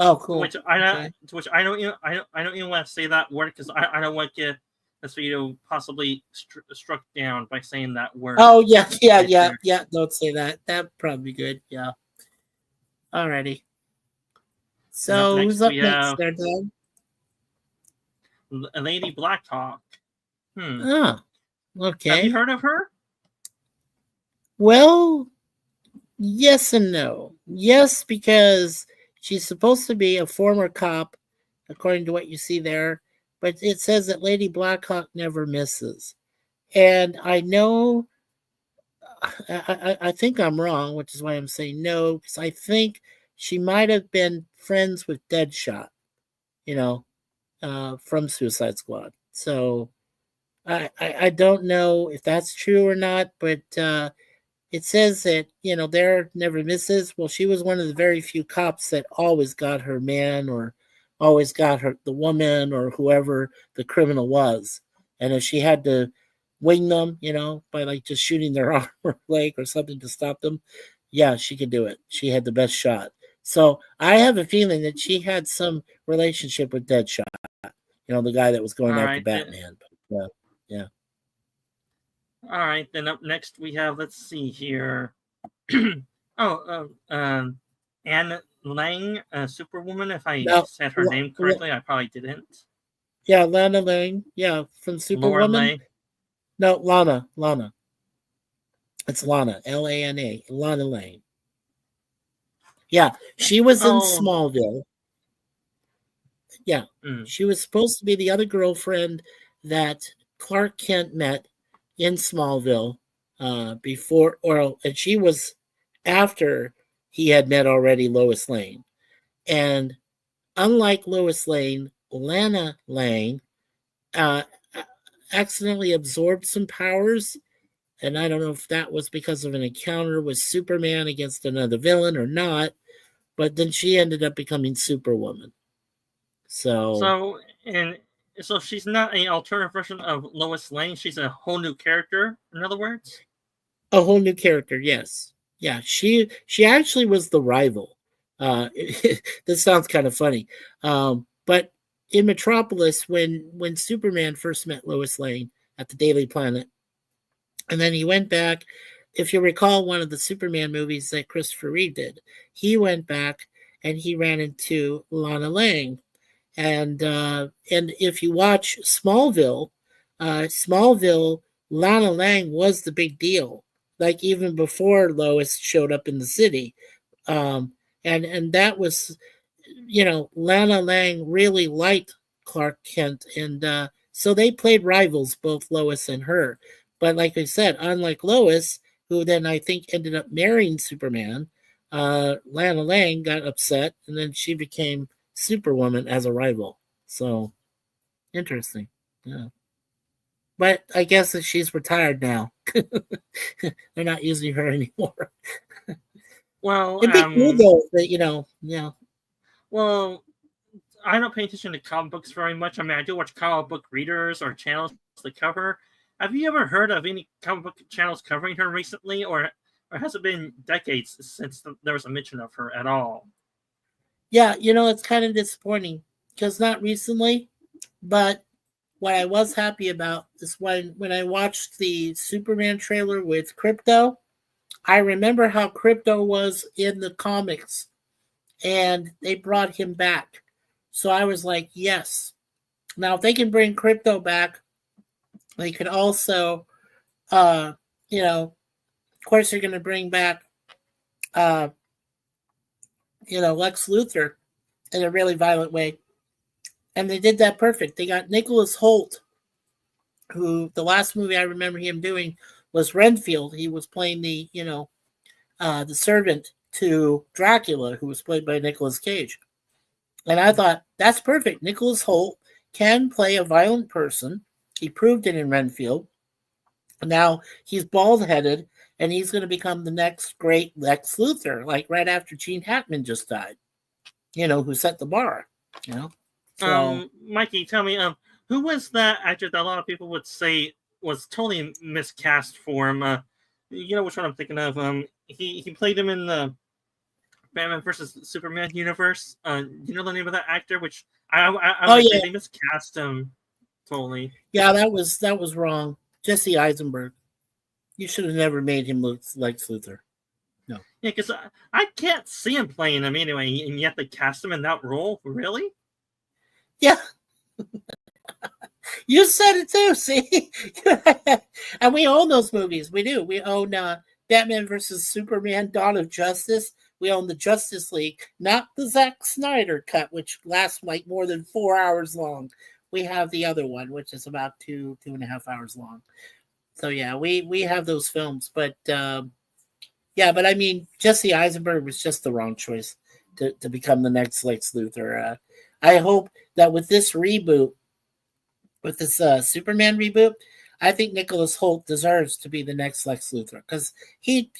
Oh, cool. Which I don't even want to say that word because I don't want to Mosquito possibly struck down by saying that word. Oh yeah, yeah, right yeah, there. yeah. Don't say that. That'd probably be good. Yeah. Alrighty. And up So who's next up we next have there, Doug? Lady Blackhawk. Ah, Have you okay. heard of her? Well, yes and no. Yes, because she's supposed to be a former cop, according to what you see there. But it says that Lady Blackhawk never misses. And I know, I think I'm wrong, which is why I'm saying no, because I think she might have been friends with Deadshot, you know, from Suicide Squad. So I don't know if that's true or not, but it says that, there never misses. Well, she was one of the very few cops that always got her man or always got her the woman or whoever the criminal was. And if she had to wing them, by like just shooting their arm or leg or something to stop them, yeah, she could do it. She had the best shot. So I have a feeling that she had some relationship with Deadshot, the guy that was going All after right. Batman. But, yeah. All right. Then up next we have. Let's see here. Anne Lang, Superwoman. If I Now, said her name correctly, I probably didn't. yeah, Lana Lang. Yeah, from Laura Superwoman. Lang. No, Lana. It's Lana, Lana, Lana Lang. Yeah, she was in Oh. Smallville. Yeah, she was supposed to be the other girlfriend that Clark Kent met in Smallville before, and she was after he had met already Lois Lane. And unlike Lois Lane, Lana Lang uh, accidentally absorbed some powers. And I don't know if that was because of an encounter with Superman against another villain or not, but then she ended up becoming Superwoman. So So she's not an alternative version of Lois Lane. She's a whole new character. In other words, a whole new character, yes. Yeah, she actually was the rival. This sounds kind of funny. But in Metropolis, when Superman first met Lois Lane at the Daily Planet, and then he went back. If you recall one of the Superman movies that Christopher Reeve did, he went back and he ran into Lana Lang. And if you watch Smallville, Lana Lang was the big deal. Like even before Lois showed up in the city, and that was, Lana Lang really liked Clark Kent, and so they played rivals, both Lois and her. But like I said, unlike Lois, who then I think ended up marrying Superman, Lana Lang got upset, and then she became Superwoman as a rival. So interesting, yeah. But I guess that she's retired now. They're not using her anymore. well, It'd be cool though, that yeah. well, I don't pay attention to comic books very much. I mean, I do watch comic book readers or channels that cover. Have you ever heard of any comic book channels covering her recently, or has it been decades since there was a mention of her at all? Yeah, it's kind of disappointing because not recently, but what I was happy about is when I watched the Superman trailer with Crypto. I remember how Crypto was in the comics, and they brought him back. So I was like, yes. Now, if they can bring Crypto back, they could also, of course, they're going to bring back, uh, Lex Luthor in a really violent way. And they did that perfect. They got Nicholas Hoult, who the last movie I remember him doing was Renfield. He was playing the servant to Dracula, who was played by Nicolas Cage. And I thought, that's perfect. Nicholas Hoult can play a violent person. He proved it in Renfield. Now he's bald headed, and he's going to become the next great Lex Luthor, like right after Gene Hackman just died, who set the bar, So, Mikey, tell me, who was that actor that a lot of people would say was totally miscast for him? You know which one I'm thinking of. He played him in the Batman versus Superman universe. You know the name of that actor? Which I would say they miscast him. totally. Yeah, that was wrong. Jesse Eisenberg. You should have never made him look like Luthor. No. Yeah, because I can't see him playing him anyway, and yet they cast him in that role. Really? Yeah, you said it too. See, and we own those movies. We do. We own Batman versus Superman: Dawn of Justice. We own the Justice League, not the Zack Snyder cut, which lasts like more than 4 hours long. We have the other one, which is about 2.5 hours long. So yeah, we have those films, but yeah, but I mean, Jesse Eisenberg was just the wrong choice to become the next Lex Luthor. I hope that with this reboot, with this Superman reboot, I think Nicholas Hoult deserves to be the next Lex Luthor because he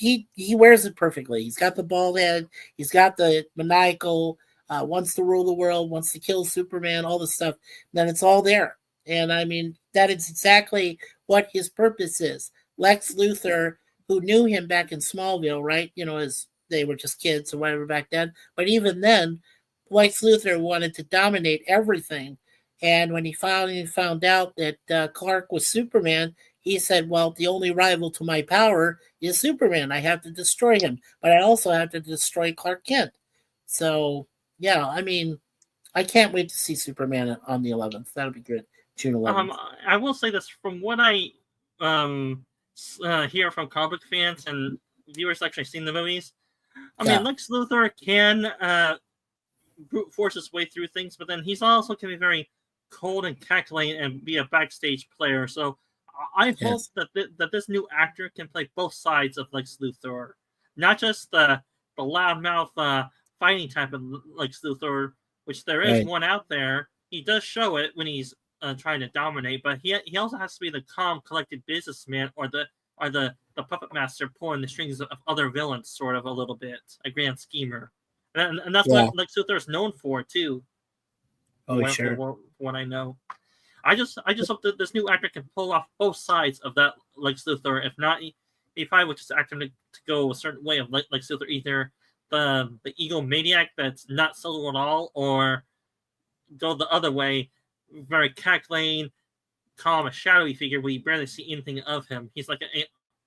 wears it perfectly. He's got the bald head, he's got the maniacal, wants to rule the world, wants to kill Superman, all this stuff. Then it's all there, and I mean that is exactly what his purpose is. Lex Luthor, who knew him back in Smallville, right? You know, as they were just kids or whatever back then. But even then, Lex Luthor wanted to dominate everything. And when he finally found out that Clark was Superman, he said, well, the only rival to my power is Superman. I have to destroy him, but I also have to destroy Clark Kent. So, yeah, I mean, I can't wait to see Superman on the 11th. That'll be good. June 11th. I will say this from what I hear from comic fans and viewers actually seen the movies. I mean, Lex Luthor can brute force his way through things, but then he's also can be very cold and calculating and be a backstage player. So I hope that this new actor can play both sides of Lex Luthor, not just the loudmouth fighting type of Lex Luthor, which there is one out there. He does show it when he's trying to dominate, but he also has to be the calm, collected businessman or the puppet master pulling the strings of other villains, sort of a little bit, a grand schemer, and that's what Lex Luthor is known for too. Sure. What I know, I just hope that this new actor can pull off both sides of that Lex Luthor. If not, if I would just act him to go a certain way of Lex Luthor, either the egomaniac that's not subtle at all, or go the other way, very calculating, calm, a shadowy figure where you barely see anything of him. He's like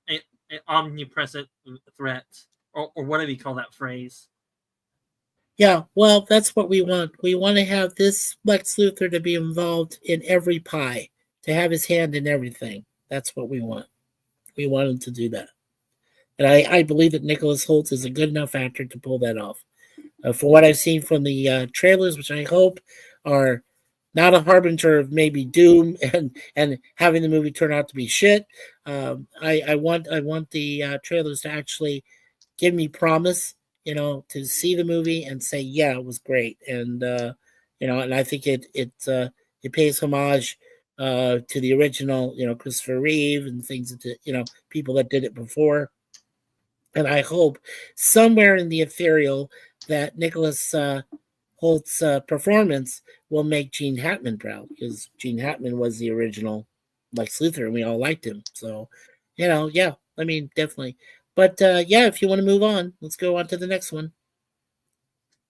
an omnipresent threat, or whatever you call that phrase. Yeah, well, that's what we want. We want to have this Lex Luthor to be involved in every pie, to have his hand in everything. That's what we want. We want him to do that. And I believe that Nicholas Hoult is a good enough actor to pull that off. For what I've seen from the trailers, which I hope are not a harbinger of maybe doom and having the movie turn out to be shit. I want the trailers to actually give me promise, to see the movie and say, yeah, it was great, and and I think it pays homage to the original, Christopher Reeve and things that people that did it before, and I hope somewhere in the ethereal that Nicholas Holt's performance will make Gene Hackman proud, because Gene Hackman was the original Lex Luthor, and we all liked him. So, yeah, I mean, definitely. But yeah, if you want to move on, let's go on to the next one.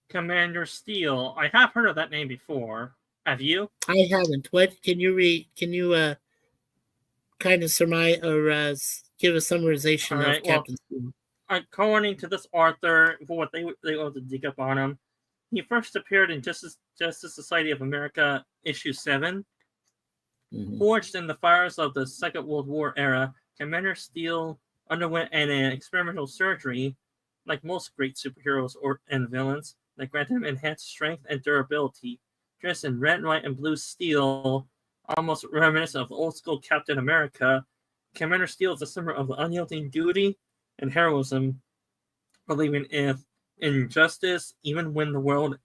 Commander Steel. I have heard of that name before. Have you? I haven't. What can you read? Can you kind of surmise or give a summarization of Captain Steel? According to this author, for what they want to dig up on him, he first appeared in Justice Society of America issue 7. Mm-hmm. Forged in the fires of the Second World War era, Commander Steel underwent an experimental surgery, like most great superheroes and villains, that granted him enhanced strength and durability. Dressed in red, white, and blue steel, almost reminiscent of old school Captain America, Commander Steel is a symbol of unyielding duty and heroism, believing in justice even when the world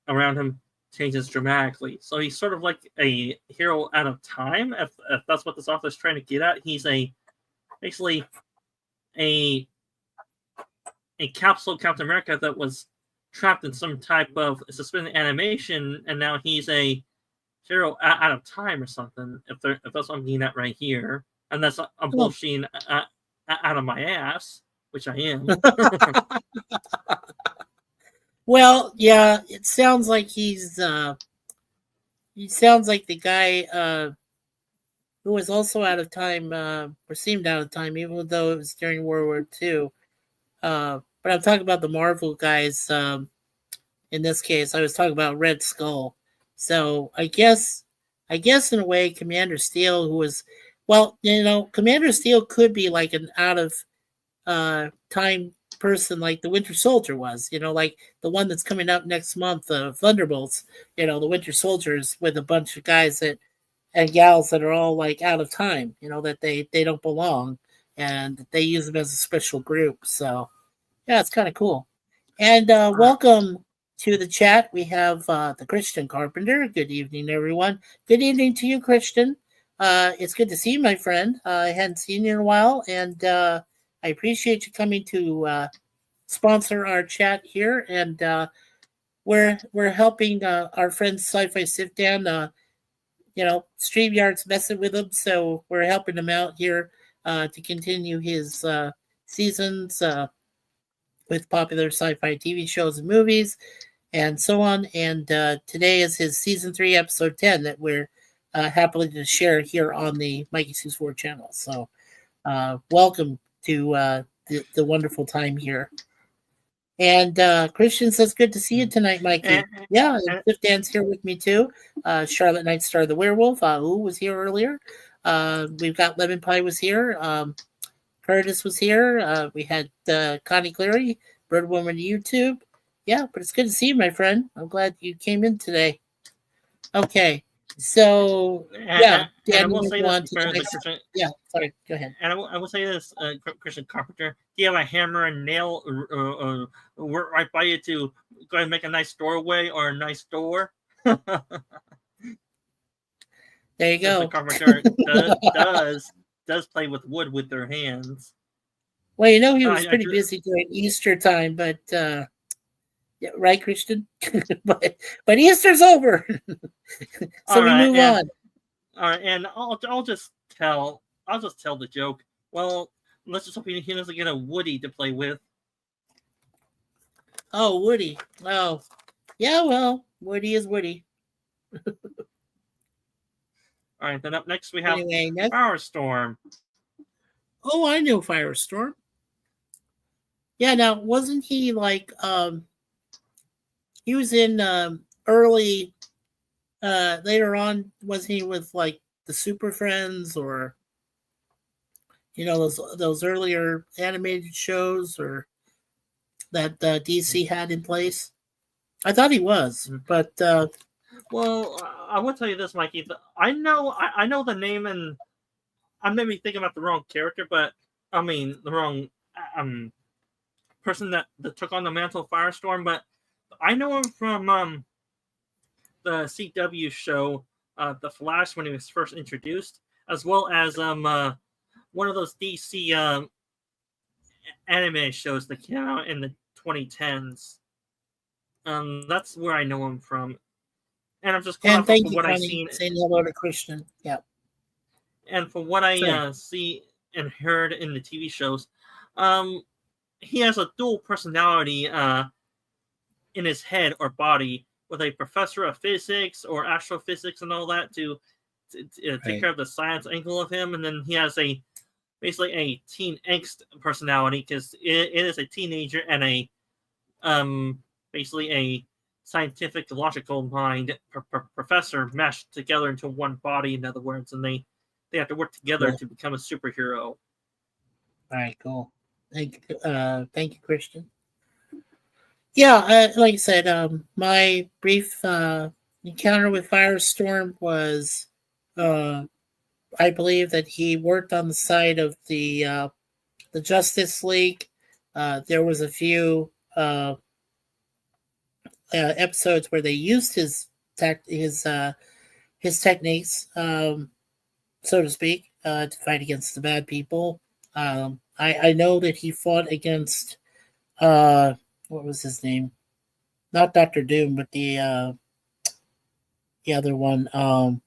around him changes dramatically. So he's sort of like a hero out of time, if that's what this author is trying to get at. He's basically a capsule Captain America that was trapped in some type of suspended animation, and now he's a hero out of time or something, if that's what I'm getting at right here. And that's I'm bullshitting out of my ass, which I am. Well, yeah, it sounds like he sounds like the guy who was also out of time, or seemed out of time, even though it was during World War II. But I'm talking about the Marvel guys. In this case, I was talking about Red Skull. So I guess in a way, Commander Steel, who was, well, Commander Steel could be like an out of time person, like the Winter Soldier was. Like the one that's coming up next month, Thunderbolts. The Winter Soldiers with a bunch of guys that and gals that are all like out of time. That they don't belong, and they use them as a special group. So yeah, it's kind of cool. And welcome to the chat. We have the Christian Carpenter. Good evening, everyone. Good evening to you, Christian. It's good to see you, my friend. I hadn't seen you in a while, and I appreciate you coming to sponsor our chat here. And we're helping our friend Sci-Fi Sithdan. StreamYard's messing with him, so we're helping him out here to continue his seasons with popular sci-fi TV shows and movies and so on. And today is his season 3, episode 10 that we're happily to share here on the Mikey Sue's 4 channel. So welcome to the wonderful time here. And Christian says, good to see you tonight, Mikey. Yeah, Cliff Dan's here with me too. Charlotte Nightstar the Werewolf, who was here earlier. We've got Lemon Pie was here. Curtis was here. We had Connie Cleary, Birdwoman YouTube. Yeah, but it's good to see you, my friend. I'm glad you came in today. Okay, so yeah, Dan, we'll say on this, yeah, sorry, go ahead. And I will say this, Christian Carpenter, do you have a hammer and nail work right by you to go ahead and make a nice doorway or a nice door? There you go. Christian Carpenter does play with wood with their hands. Well, he was pretty busy during Easter time, but yeah, right, Christian. but Easter's over, so we move on. All right, and I'll just tell the joke. Well, let's just hope he doesn't get a Woody to play with. Oh, Woody. Oh, yeah. Well, Woody is Woody. All right, then up next we have Firestorm. Oh, I know Firestorm. Yeah, now wasn't he like he was in early later on, was he with like the Super Friends or those earlier animated shows or that DC had in place? I thought he was, but well, I will tell you this, Mikey. I know the name, and I may be thinking about the wrong character, but I mean the wrong person that took on the mantle of Firestorm. But I know him from the CW show, The Flash, when he was first introduced, as well as one of those DC anime shows that came out in the 2010s. That's where I know him from. And I'm just glad for what I've seen. Saying hello to Christian. Yeah. And for what I see and heard in the TV shows, he has a dual personality in his head or body, with a professor of physics or astrophysics and all that to take care of the science angle of him. And then he has basically a teen angst personality, because it is a teenager and a basically a scientific logical mind professor meshed together into one body, in other words, and they have to work together to become a superhero. All right, cool. Thank you, Christian. Yeah, like I said, my brief encounter with Firestorm was, I believe that he worked on the side of the Justice League. There was a few episodes where they used his techniques, so to speak, to fight against the bad people. I know that he fought against what was his name? Not Dr. Doom, but the other one. Who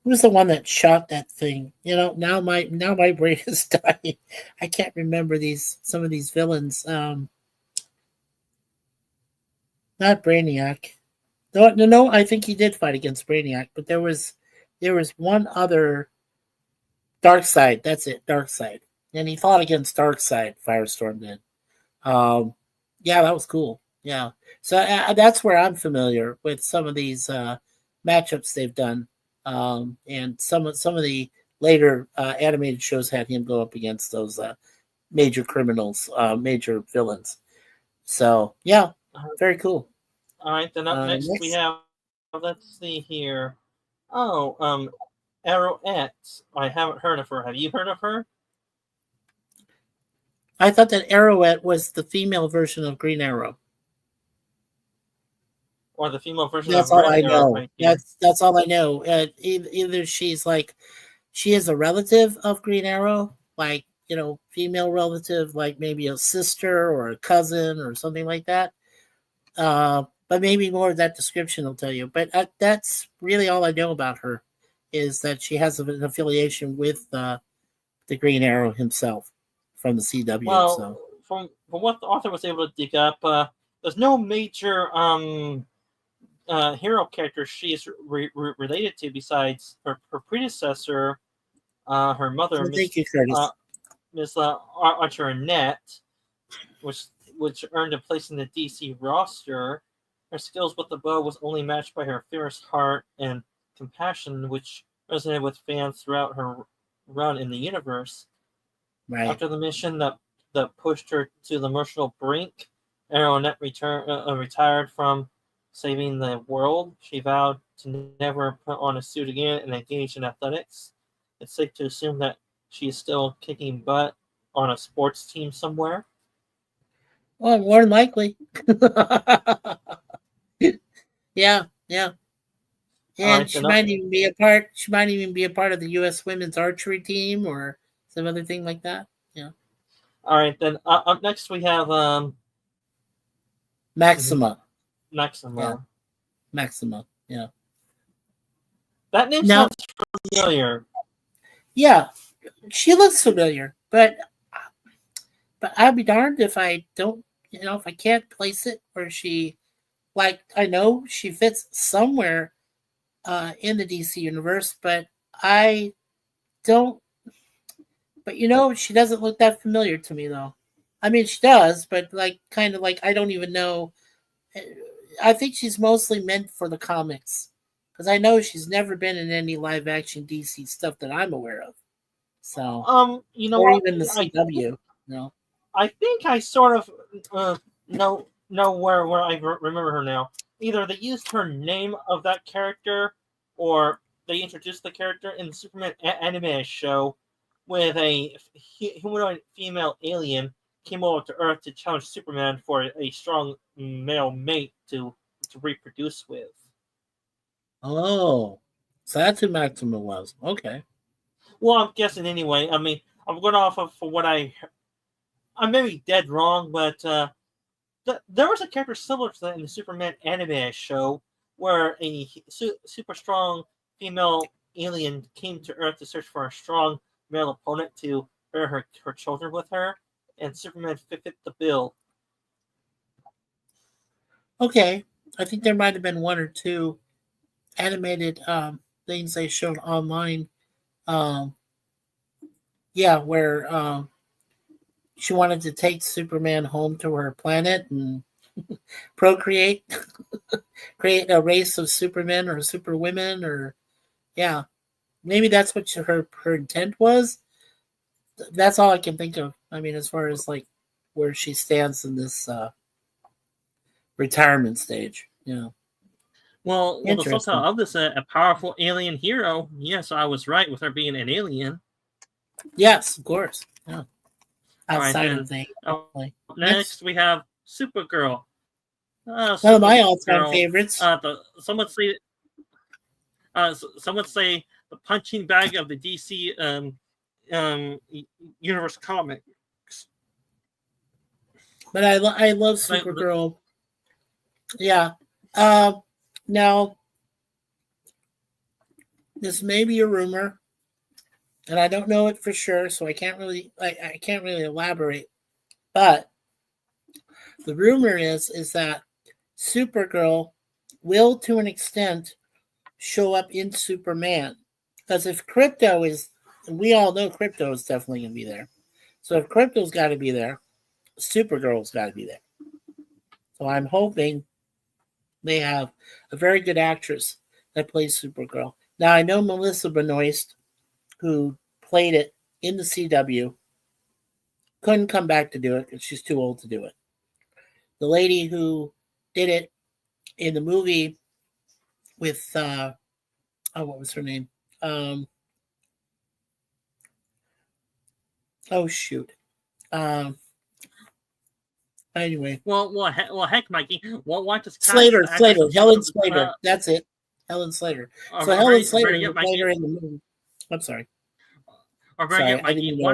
was the one that shot that thing? Now my brain is dying. I can't remember some of these villains. Not Brainiac. No, I think he did fight against Brainiac, but there was There was one other Darkseid. That's it, Darkseid, and he fought against Darkseid. Firestorm did. Um, yeah, that was cool. Yeah, so that's where I'm familiar with some of these matchups they've done, and some of the later animated shows had him go up against those major criminals, major villains. So yeah, very cool. All right, then up next we Next, have, let's see here. Oh, Arrowette. I haven't heard of her. Have you heard of her? I thought that Arrowette was the female version of Green Arrow. Or the female version That's of all Red I Arrow, know. I hear. That's all I know. Either she's like she is a relative of Green Arrow, like female relative, like maybe a sister or a cousin or something like that. But maybe more of that description will tell you. But that's really all I know about her, is that she has an affiliation with the Green Arrow himself from the CW. Well, So from what the author was able to dig up, there's no major hero character she is related to besides her predecessor, her mother, well, thank you, Curtis. Miss Archer Annette, which earned a place in the DC roster. Her skills with the bow was only matched by her fierce heart and compassion, which resonated with fans throughout her run in the universe. Right. After the mission that pushed her to the emotional brink, Arrownet retired from saving the world. She vowed to never put on a suit again and engage in athletics. It's safe to assume that she is still kicking butt on a sports team somewhere. Well, more than likely. Yeah, yeah. All And right, then up. she might even be a part of the US women's archery team or some other thing like that. Yeah. All right, then up next we have Maxima. Yeah. Maxima. Maxima. Yeah. That name Now, sounds familiar. yeah, she looks familiar, but I'd be darned if I don't, if I can't place it where she, like, I know she fits somewhere in the DC universe, but I don't. But she doesn't look that familiar to me, though. I mean, she does, but like, kind of like I don't even know. I think she's mostly meant for the comics, because I know she's never been in any live action DC stuff that I'm aware of. So, You know or what? even the CW. No. I think I sort of know where I remember her now. Either they used her name of that character, or they introduced the character in the Superman anime show, with a humanoid female alien came over to Earth to challenge Superman for a strong male mate to reproduce with. Oh, so that's who Maxima was. Okay. Well, I'm guessing anyway. I mean, I'm going off of for what I may be dead wrong, but there was a character similar to that in the Superman anime show, where a super strong female alien came to Earth to search for a strong male opponent to bear her children with her, and Superman fit the bill. Okay. I think there might have been one or two animated things they showed online. Um, yeah, where she wanted to take Superman home to her planet and procreate, create a race of supermen or superwomen, or yeah, maybe that's what her intent was. That's all I can think of. I mean, as far as like where she stands in this retirement stage. Yeah, Well, the subtitle interesting. of this, a powerful alien hero. Yes, I was right with her being an alien. Yes, of course. Yeah. All right, Outside then. of the Next, we have Supergirl. one of my all-time Supergirl. favorites. Some would say the punching bag of the DC universe comics. But I love Supergirl. Yeah. Now this may be a rumor, and I don't know it for sure, so I can't really elaborate. But the rumor is that Supergirl will, to an extent, show up in Superman. Because if crypto is, we all know crypto is definitely going to be there. So if crypto's got to be there, Supergirl's got to be there. So I'm hoping they have a very good actress that plays Supergirl. Now I know Melissa Benoist, who played it in the CW, couldn't come back to do it because she's too old to do it. The lady who did it in the movie with what was her name? Um, oh shoot. Um, anyway, heck, Mikey. Why just cast Slater, the actress in Helen something? Slater. That's it, Helen Slater. So Or Helen better Slater yet, who played Mikey. her in the movie. I'm sorry. Or better Sorry, yet, I didn't Mikey. know.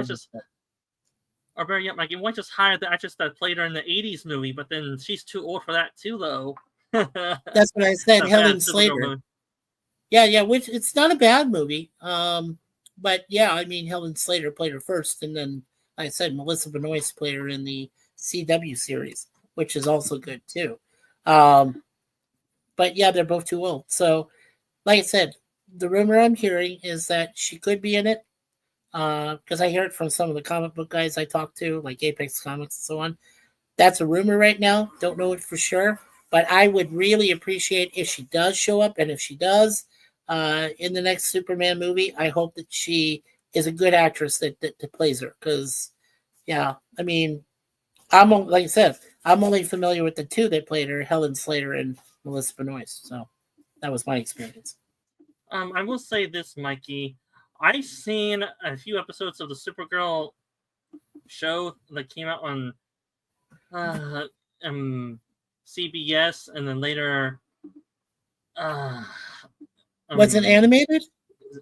Why just hire the actress that played her in the '80s movie? But then she's too old for that too, though. That's what I said. Helen Slater. Yeah, which it's not a bad movie. But yeah, I mean, Helen Slater played her first, and then like I said, Melissa Benoist played her in the CW series, which is also good too. But yeah, they're both too old. So, like I said, the rumor I'm hearing is that she could be in it. Because I hear it from some of the comic book guys I talk to, like Apex Comics and so on. That's a rumor right now. Don't know it for sure. But I would really appreciate if she does show up. And if she does in the next Superman movie, I hope that she is a good actress that plays her. Because, yeah, I mean, like I said, I'm only familiar with the two that played her, Helen Slater and Melissa Benoist. So that was my experience. I will say this, Mikey. I've seen a few episodes of the Supergirl show that came out on CBS, and then later was it animated?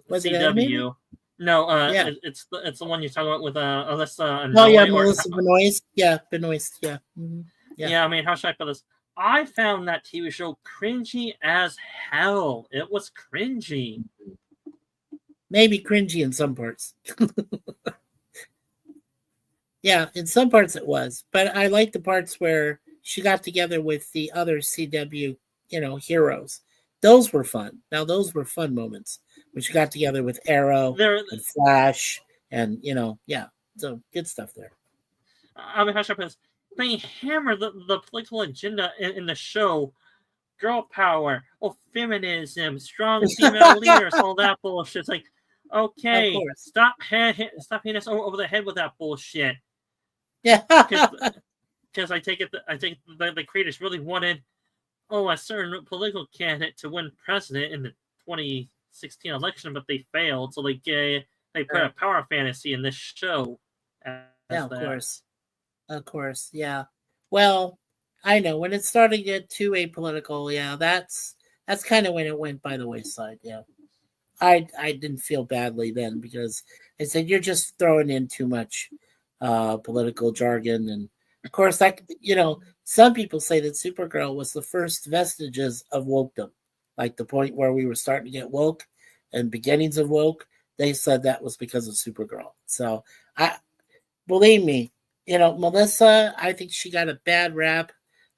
Was CW. it animated? No, yeah. it's the one you're talking about with Alyssa. Oh yeah, Melissa Benoist. Yeah, Benoist. Yeah. Mm-hmm. Yeah. I mean, how should I put this? I found that TV show cringy as hell. It was cringy. Maybe cringy in some parts. Yeah, in some parts it was, but I like the parts where she got together with the other CW, heroes. Those were fun. Now those were fun moments when she got together with Arrow and Flash, and yeah, so good stuff there. I mean, how should I put this? They hammer the political agenda in the show. Girl power, feminism, strong female leaders, all that bullshit. It's like, okay, stop hitting us over the head with that bullshit. Yeah, because I take it the creators really wanted a certain political candidate to win president in the 2016 election, but they failed. So they put a power fantasy in this show. Yeah, of course, yeah. Well, I know when it started to get too apolitical. Yeah, that's kind of when it went by the wayside. Yeah, I didn't feel badly then because I said you're just throwing in too much political jargon, and of course that some people say that Supergirl was the first vestiges of wokedom, like the point where we were starting to get woke and beginnings of woke. They said that was because of Supergirl. So I believe me, Melissa, I think she got a bad rap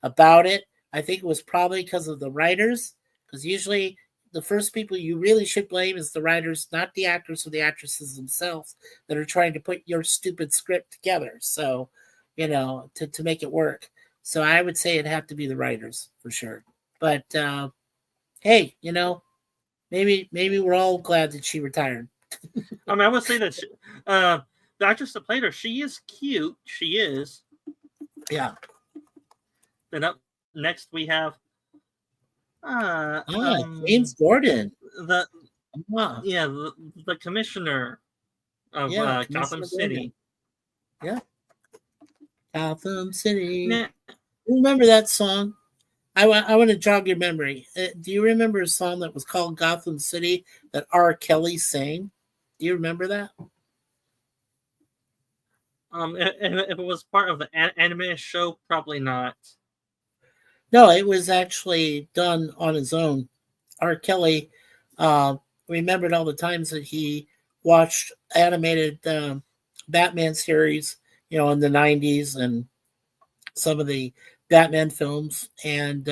about it. I think it was probably because of the writers, because usually the first people you really should blame is the writers, not the actors or the actresses themselves that are trying to put your stupid script together. So, to make it work. So I would say it'd have to be the writers for sure. But hey, maybe we're all glad that she retired. I mean, I would say that the actress that played her, she is cute. She is. Yeah. Then up next we have James Gordon. The commissioner of Gotham City. Yeah. Gotham City. Nah. Remember that song? I want to jog your memory. Do you remember a song that was called Gotham City that R. Kelly sang? Do you remember that? If it was part of the anime show, probably not. No, it was actually done on his own. R. Kelly remembered all the times that he watched animated Batman series, in the 90s and some of the Batman films. And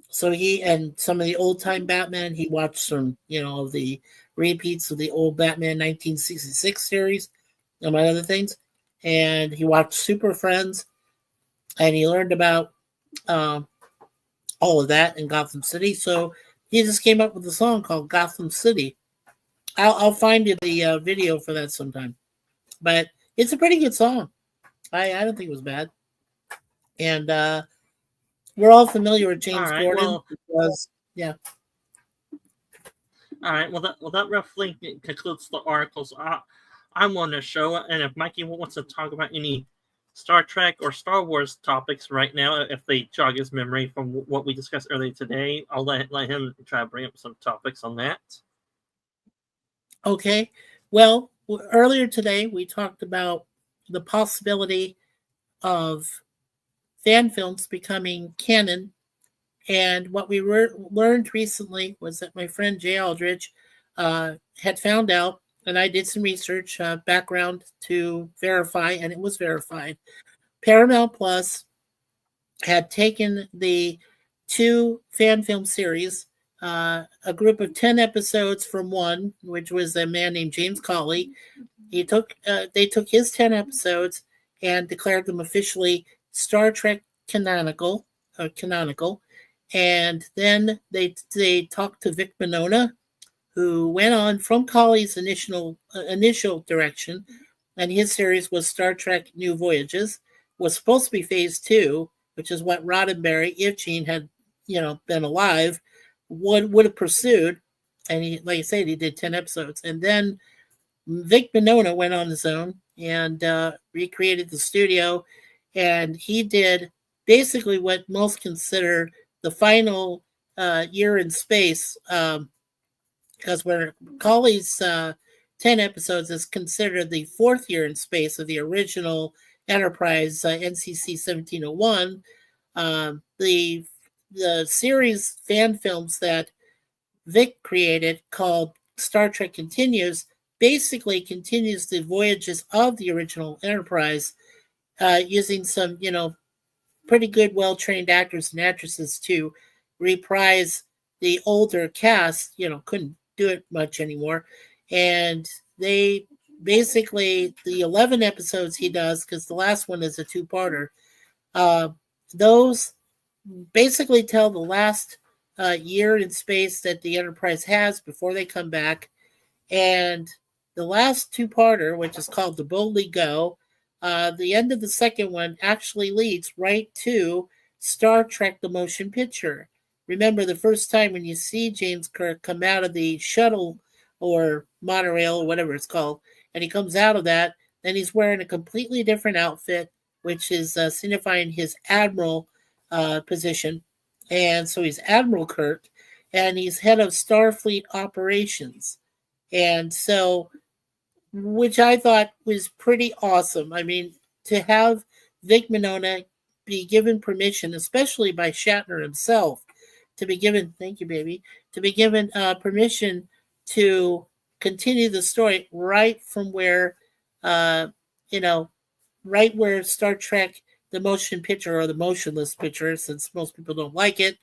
so and some of the old time Batman, he watched some, of the repeats of the old Batman 1966 series, among other things. And he watched Super Friends, and he learned about um, all of that in Gotham City. So he just came up with a song called Gotham City. I'll find you the video for that sometime. But it's a pretty good song. I don't think it was bad. And we're all familiar with All James right. Gordon Well, because, yeah. all right. Well, that roughly concludes the articles I'm on the show. And if Mikey wants to talk about any Star Trek or Star Wars topics right now, if they jog his memory from what we discussed earlier today, I'll let him try to bring up some topics on that. Okay. Well, earlier today we talked about the possibility of fan films becoming canon. And what we learned recently was that my friend Jay Aldridge had found out, and I did some research background to verify, and it was verified. Paramount Plus had taken the two fan film series, a group of 10 episodes from one, which was a man named James Cawley. They took his 10 episodes and declared them officially Star Trek canonical. And then they talked to Vic Mignogna, who went on from Cawley's initial direction, and his series was Star Trek New Voyages. Was supposed to be Phase 2, which is what Roddenberry, if Gene had been alive, would have pursued. And he, like I said, he did 10 episodes, and then Vic Mignogna went on his own and recreated the studio, and he did basically what most consider the final year in space, because where Cawley's 10 episodes is considered the fourth year in space of the original Enterprise NCC 1701. The series fan films that Vic created, called Star Trek Continues, basically continues the voyages of the original Enterprise, using some, pretty good, well-trained actors and actresses to reprise the older cast. Couldn't do it much anymore. And they basically, the 11 episodes he does, because the last one is a two-parter, those basically tell the last year in space that the Enterprise has before they come back. And the last two-parter, which is called The Boldly Go, the end of the second one actually leads right to Star Trek the Motion Picture. Remember, the first time when you see James Kirk come out of the shuttle or monorail or whatever it's called, and he comes out of that, then he's wearing a completely different outfit, which is signifying his admiral position. And so he's Admiral Kirk, and he's head of Starfleet operations. And so, which I thought was pretty awesome. I mean, to have Vic Mignogna be given permission, especially by Shatner himself, to be given, thank you, baby, to be given permission to continue the story right from where, right where Star Trek, the motion picture, or the motionless picture, since most people don't like it,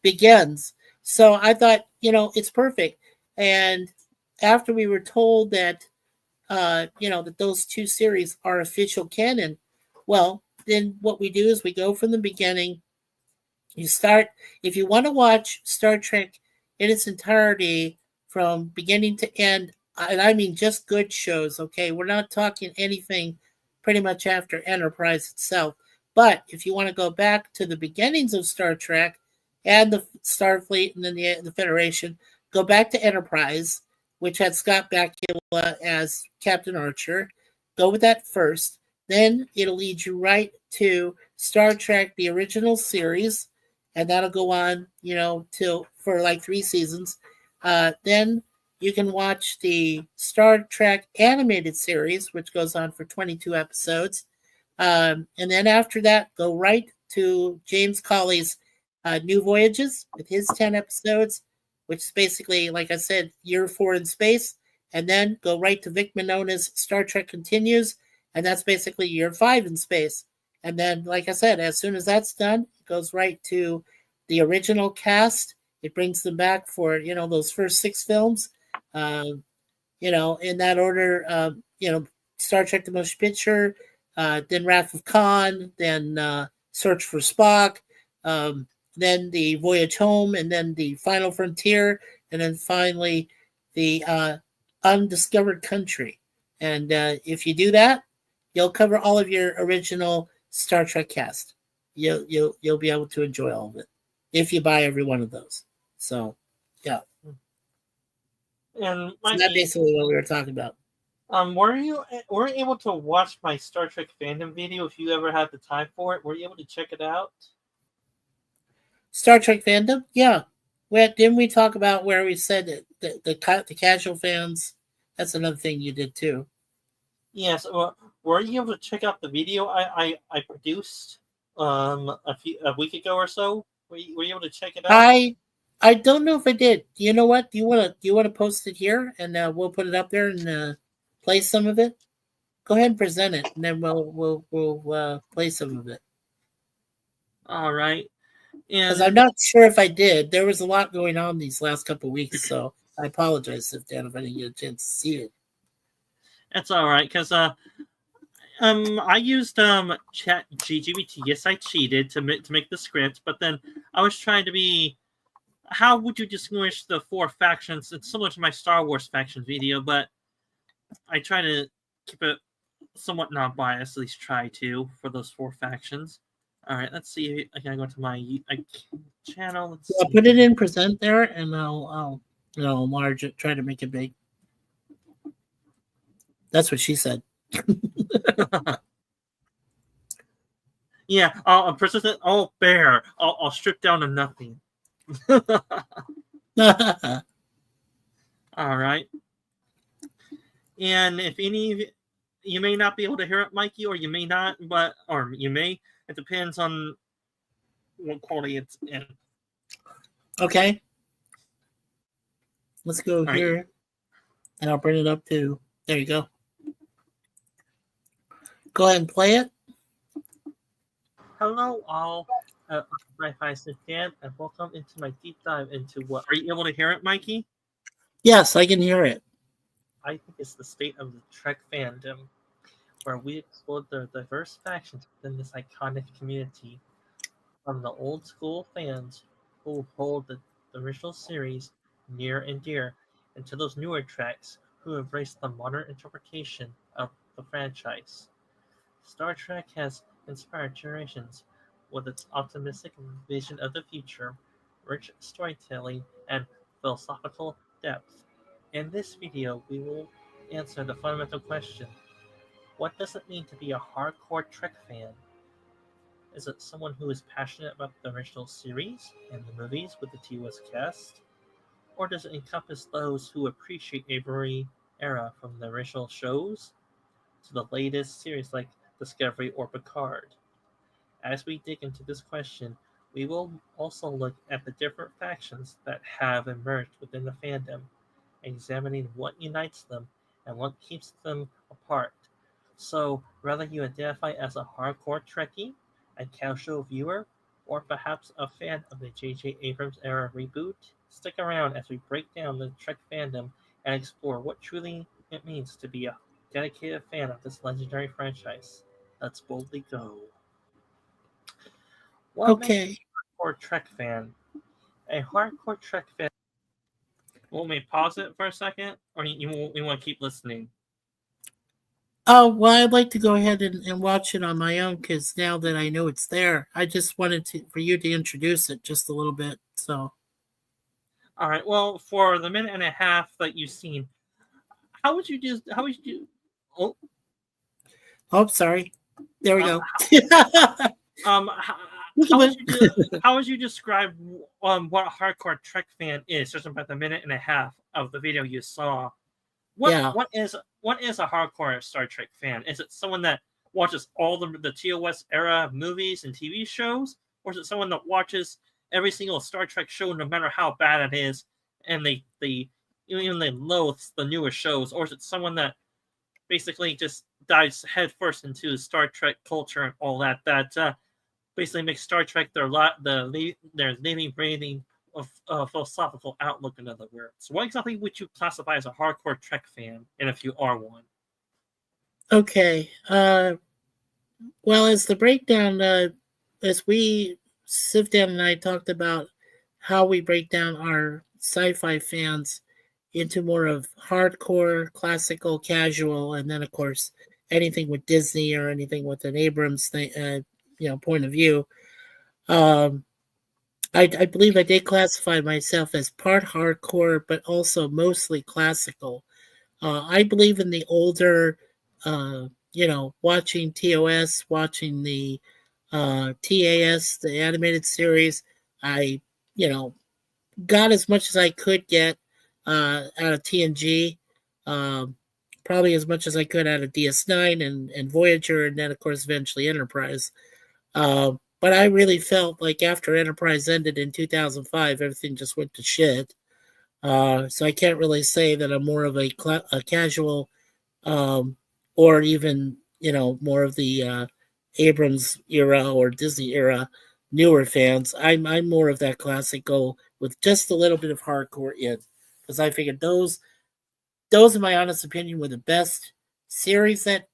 begins. So I thought, it's perfect. And after we were told that, that those two series are official canon, well, then what we do is we go from the beginning. You start, if you want to watch Star Trek in its entirety from beginning to end, and I mean just good shows, okay? We're not talking anything pretty much after Enterprise itself. But if you want to go back to the beginnings of Star Trek and the Starfleet and then the Federation, go back to Enterprise, which had Scott Bakula as Captain Archer. Go with that first. Then it'll lead you right to Star Trek, the original series, and that'll go on, till for like 3 seasons. Then you can watch the Star Trek animated series, which goes on for 22 episodes. And then after that, go right to James Cawley's New Voyages with his 10 episodes, which is basically, like I said, year 4 in space. And then go right to Vic Mignogna's Star Trek Continues, and that's basically year 5 in space. And then, like I said, as soon as that's done, it goes right to the original cast It brings them back for those first 6 films. Um, in that order. Star Trek: The Motion Picture, then Wrath of Khan, then Search for Spock, um, then the Voyage Home, and then the Final Frontier, and then finally the Undiscovered Country. And if you do that, you'll cover all of your original Star Trek cast. You'll be able to enjoy all of it if you buy every one of those. So, yeah. And So that's basically what we were talking about. were you able to watch my Star Trek fandom video if you ever had the time for it? Were you able to check it out? Star Trek fandom, yeah. Didn't we talk about where we said that the casual fans? That's another thing you did too. Yes. Were you able to check out the video I produced a week ago or so? Were you able to check it out? I don't know if I did. You know what? Do you want to post it here and we'll put it up there and play some of it? Go ahead and present it, and then we'll play some of it. All right. Because I'm not sure if I did. There was a lot going on these last couple of weeks, so I apologize if I didn't get a chance to see it. That's all right, because I used Chat GPT. Yes, I cheated to make the script, but then I was trying to be. How would you distinguish the 4 factions? It's similar to my Star Wars faction video, but I try to keep it somewhat non-biased. At least try to for those 4 factions. All right, let's see. I gotta go to my channel. I'll put it in present there, and I'll enlarge it. Try to make it big. That's what she said. Yeah, I'll persistent. Oh, bear. I'll strip down to nothing. All right. And if any, you may not be able to hear it, Mikey, or you may not, or you may. It depends on what quality it's in. Okay. Let's go here, and I'll bring it up to. There you go. Go ahead and play it. Hello, all. Sci-fi Sithdan, and welcome into my deep dive into what. Are you able to hear it, Mikey? Yes, I can hear it. I think it's the state of the Trek fandom, where we explore the diverse factions within this iconic community, from the old school fans who hold the original series near and dear, and to those newer Treks who embrace the modern interpretation of the franchise. Star Trek has inspired generations with its optimistic vision of the future, rich storytelling, and philosophical depth. In this video, we will answer the fundamental question: what does it mean to be a hardcore Trek fan? Is it someone who is passionate about the original series and the movies with the TOS cast? Or does it encompass those who appreciate every era from the original shows to the latest series like Discovery or Picard? As we dig into this question, we will also look at the different factions that have emerged within the fandom, examining what unites them and what keeps them apart. So, whether you identify as a hardcore Trekkie, a casual viewer, or perhaps a fan of the J.J. Abrams era reboot, stick around as we break down the Trek fandom and explore what truly it means to be a dedicated fan of this legendary franchise. Let's boldly go. What makes a hardcore Trek fan? A hardcore Trek fan. Want me to pause it for a second, or you want to keep listening? Oh, well, I'd like to go ahead and watch it on my own because now that I know it's there, I just wanted for you to introduce it just a little bit. So, all right. Well, for the minute and a half that you've seen, how would you do? Oh, sorry. There we go. How would you describe what a hardcore Trek fan is? Just about the minute and a half of the video you saw. What is a hardcore Star Trek fan? Is it someone that watches all the TOS era movies and TV shows, or is it someone that watches every single Star Trek show, no matter how bad it is, and they loathe the newer shows, or is it someone that basically just dives headfirst into Star Trek culture and all that basically makes Star Trek their living, breathing philosophical outlook, in other words. What exactly would you classify as a hardcore Trek fan, and if you are one? Okay. Well, as the breakdown, as we, Sithdan and I talked about how we break down our sci-fi fans into more of hardcore, classical, casual, and then of course anything with Disney or anything with an Abrams thing, point of view. Um, I believe I did classify myself as part hardcore, but also mostly classical. I believe in the older, watching TOS, watching the TAS, the animated series. I, you know, got as much as I could get out of TNG. Um, Probably as much as I could out of DS9 and Voyager, and then, of course, eventually Enterprise. But I really felt like after Enterprise ended in 2005, everything just went to shit. So I can't really say that I'm more of a casual, um, or even more of the Abrams era or Disney era newer fans. I'm more of that classical with just a little bit of hardcore in, because I figured those, in my honest opinion, were the best series that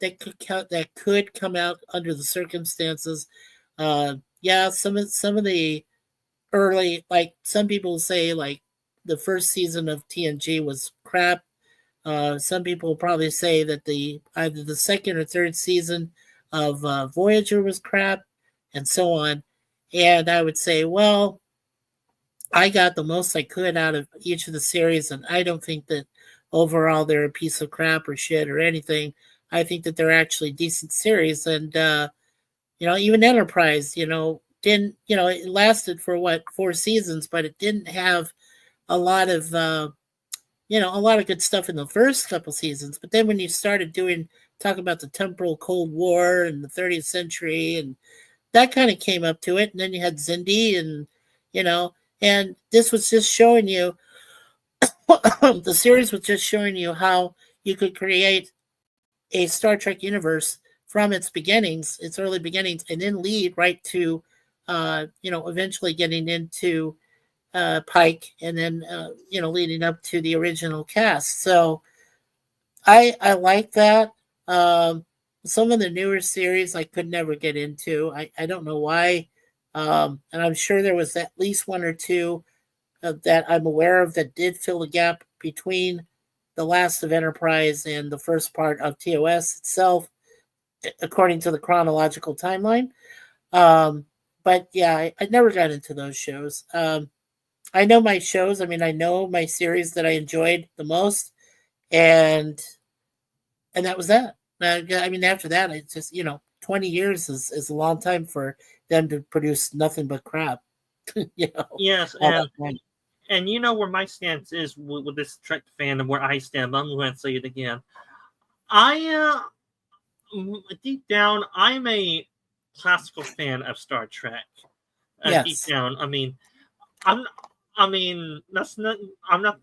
could come out under the circumstances. Yeah, some of the early, like some people say, like the first season of TNG was crap. Some people probably say that either the second or third season of Voyager was crap, and so on. And I would say, well, I got the most I could out of each of the series, and I don't think that overall they're a piece of crap or shit or anything. I think that they're actually decent series, and even Enterprise, didn't it lasted for what 4 seasons, but it didn't have a lot of a lot of good stuff in the first couple seasons. But then when you started talking about the temporal Cold War and the 30th century, and that kind of came up to it, and then you had Zindi, and you know, and this was just showing you the series was just showing you how you could create a Star Trek universe from its beginnings, its early beginnings, and then lead right to, eventually getting into Pike, and then leading up to the original cast. So I like that. Some of the newer series I could never get into. I don't know why, and I'm sure there was at least one or two that I'm aware of that did fill the gap between the last of Enterprise and the first part of TOS itself, according to the chronological timeline. Um, but yeah, I never got into those shows. I know my shows. I mean, I know my series that I enjoyed the most, and that was that. I mean, after that, it's just 20 years is a long time for them to produce nothing but crap. Yes, All that time. and you know where my stance is with this Trek fan and where I stand. I'm going to say it again. I deep down, I'm a classical fan of Star Trek. Deep Yes. down, I'm. That's not. I'm not.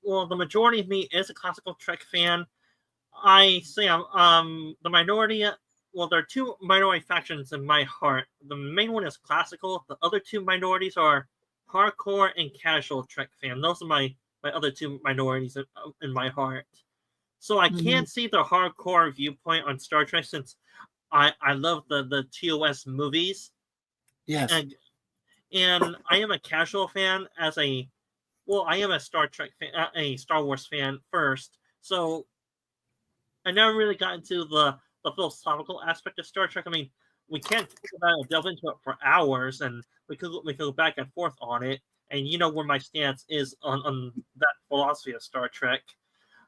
Well, the majority of me is a classical Trek fan. I say I'm the minority. Well, there are two minority factions in my heart. The main one is classical. The other two minorities are hardcore and casual Trek fan. Those are my other two minorities in my heart. So I Mhm. can't see the hardcore viewpoint on Star Trek, since I love the TOS movies, Yes. and I am a casual fan as a well, I am a Star Trek fan, a Star Wars fan first. So I never really got into the philosophical aspect of Star Trek. I mean, we can't talk about it, delve into it for hours, and we could go back and forth on it. And you know where my stance is on that philosophy of Star Trek.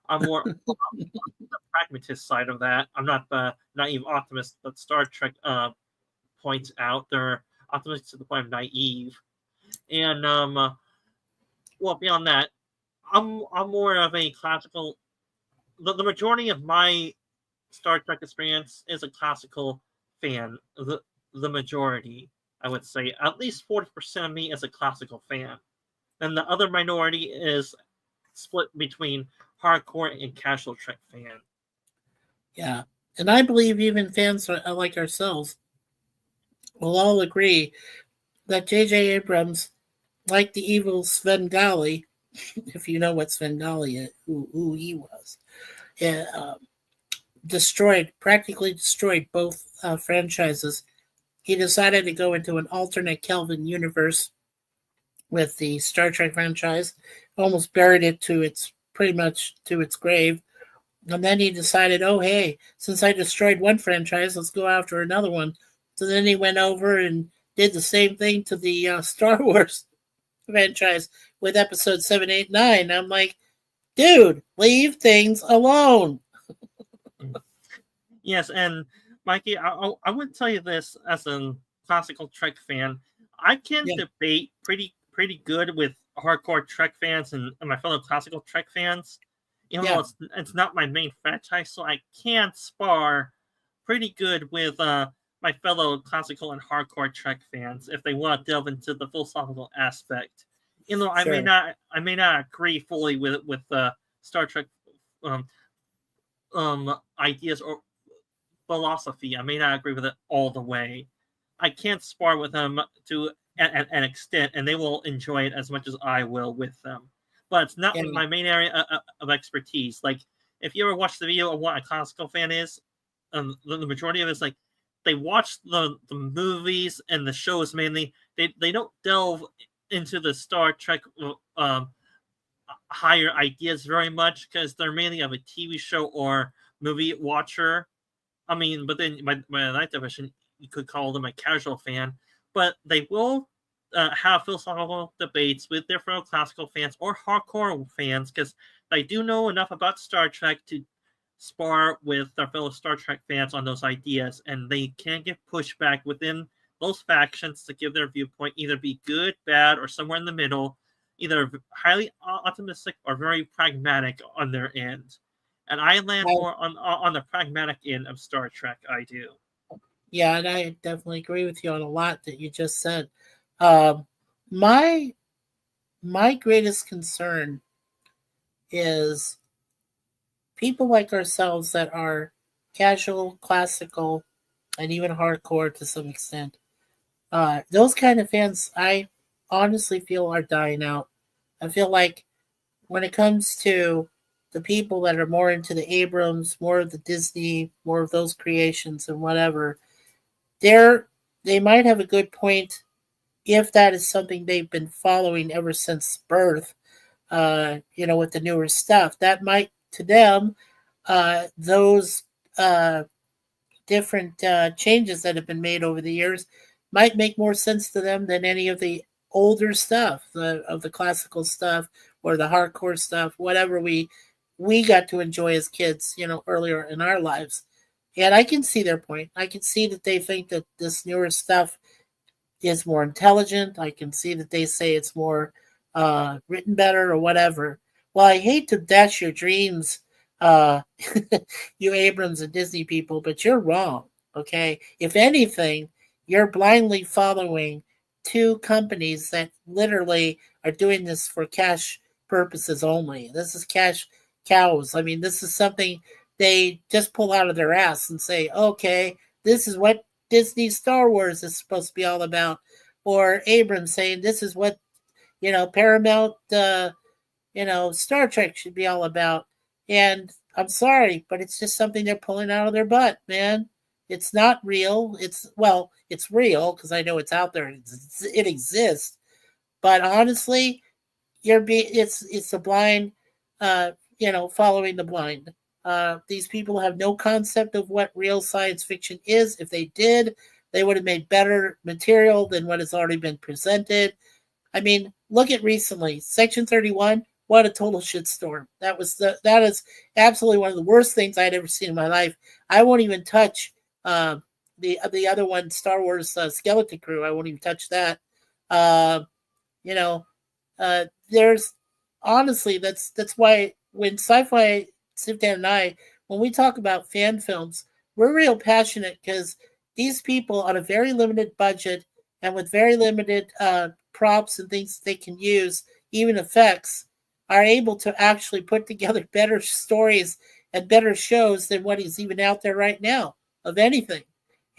I'm more on the pragmatist side of that. I'm not the naive optimist that Star Trek points out. They're optimists to the point of naive. And well, beyond that, I'm more of a classical. The majority of my Star Trek experience is a classical fan. The majority, I would say, at least 40% of me is a classical fan, and the other minority is split between hardcore and casual Trek fan. Yeah. And I believe even fans like ourselves will all agree that J.J. Abrams like the evil Svengali, if you know what Svengali is, who he was, yeah, practically destroyed both franchises. He decided to go into an alternate Kelvin universe with the Star Trek franchise, almost buried it to its pretty much to its grave. And then he decided, oh hey, since I destroyed one franchise, let's go after another one. So then he went over and did the same thing to the Star Wars franchise with episode 7, 8, 9. I'm like, dude, leave things alone. Yes, and Mikey, I would tell you this as a classical Trek fan. I can Yeah, debate pretty good with hardcore Trek fans and my fellow classical Trek fans, even though yeah, it's not my main franchise. So I can spar pretty good with my fellow classical and hardcore Trek fans if they want to delve into the philosophical aspect. You know, sure. I may not agree fully with Star Trek um, ideas or philosophy. I may not agree with it all the way. I can't spar with them to an extent, and they will enjoy it as much as I will with them. But it's not Yeah, my main area of expertise. Like, if you ever watch the video of what a classical fan is, the majority of it is like they watch the movies and the shows mainly. They don't delve into the Star Trek higher ideas very much because they're mainly of a TV show or movie watcher. I mean, but then by that definition, you could call them a casual fan. But they will have philosophical debates with their fellow classical fans or hardcore fans because they do know enough about Star Trek to spar with their fellow Star Trek fans on those ideas, and they can give pushback within those factions to give their viewpoint either be good, bad, or somewhere in the middle, either highly optimistic or very pragmatic on their end. And I land I, more on the pragmatic end of Star Trek. I do. yeah, and I definitely agree with you on a lot that you just said. Um, my my greatest concern is people like ourselves that are casual, classical, and even hardcore to some extent. Those kind of fans, I honestly feel are dying out. I feel like when it comes to the people that are more into the Abrams, more of the Disney, more of those creations and whatever, they're they might have a good point if that is something they've been following ever since birth. With the newer stuff, that might to them, those different changes that have been made over the years might make more sense to them than any of the older stuff, of the classical stuff or the hardcore stuff, whatever we got to enjoy as kids, earlier in our lives. And I can see their point. I can see that they think that this newer stuff is more intelligent. I can see that they say it's more written better or whatever. Well, I hate to dash your dreams, uh, you Abrams and Disney people, but you're wrong. Okay, if anything, you're blindly following two companies that literally are doing this for cash purposes only. This is cash cows. I mean, this is something they just pull out of their ass and say, okay, this is what Disney Star Wars is supposed to be all about, or Abrams saying this is what Paramount Star Trek should be all about. And I'm sorry, but it's just something they're pulling out of their butt, man. It's not real. It's real because I know it's out there. It exists. But honestly, it's a blind, following the blind. These people have no concept of what real science fiction is. If they did, they would have made better material than what has already been presented. I mean, look at recently Section 31. What a total shitstorm! That is absolutely one of the worst things I'd ever seen in my life. I won't even touch uh, the other one, Star Wars Skeleton Crew. I won't even touch that. Uh, you know, there's honestly that's why when sci-fi Sithdan and I, when we talk about fan films, we're real passionate because these people on a very limited budget and with very limited props and things they can use, even effects, are able to actually put together better stories and better shows than what is even out there right now of anything.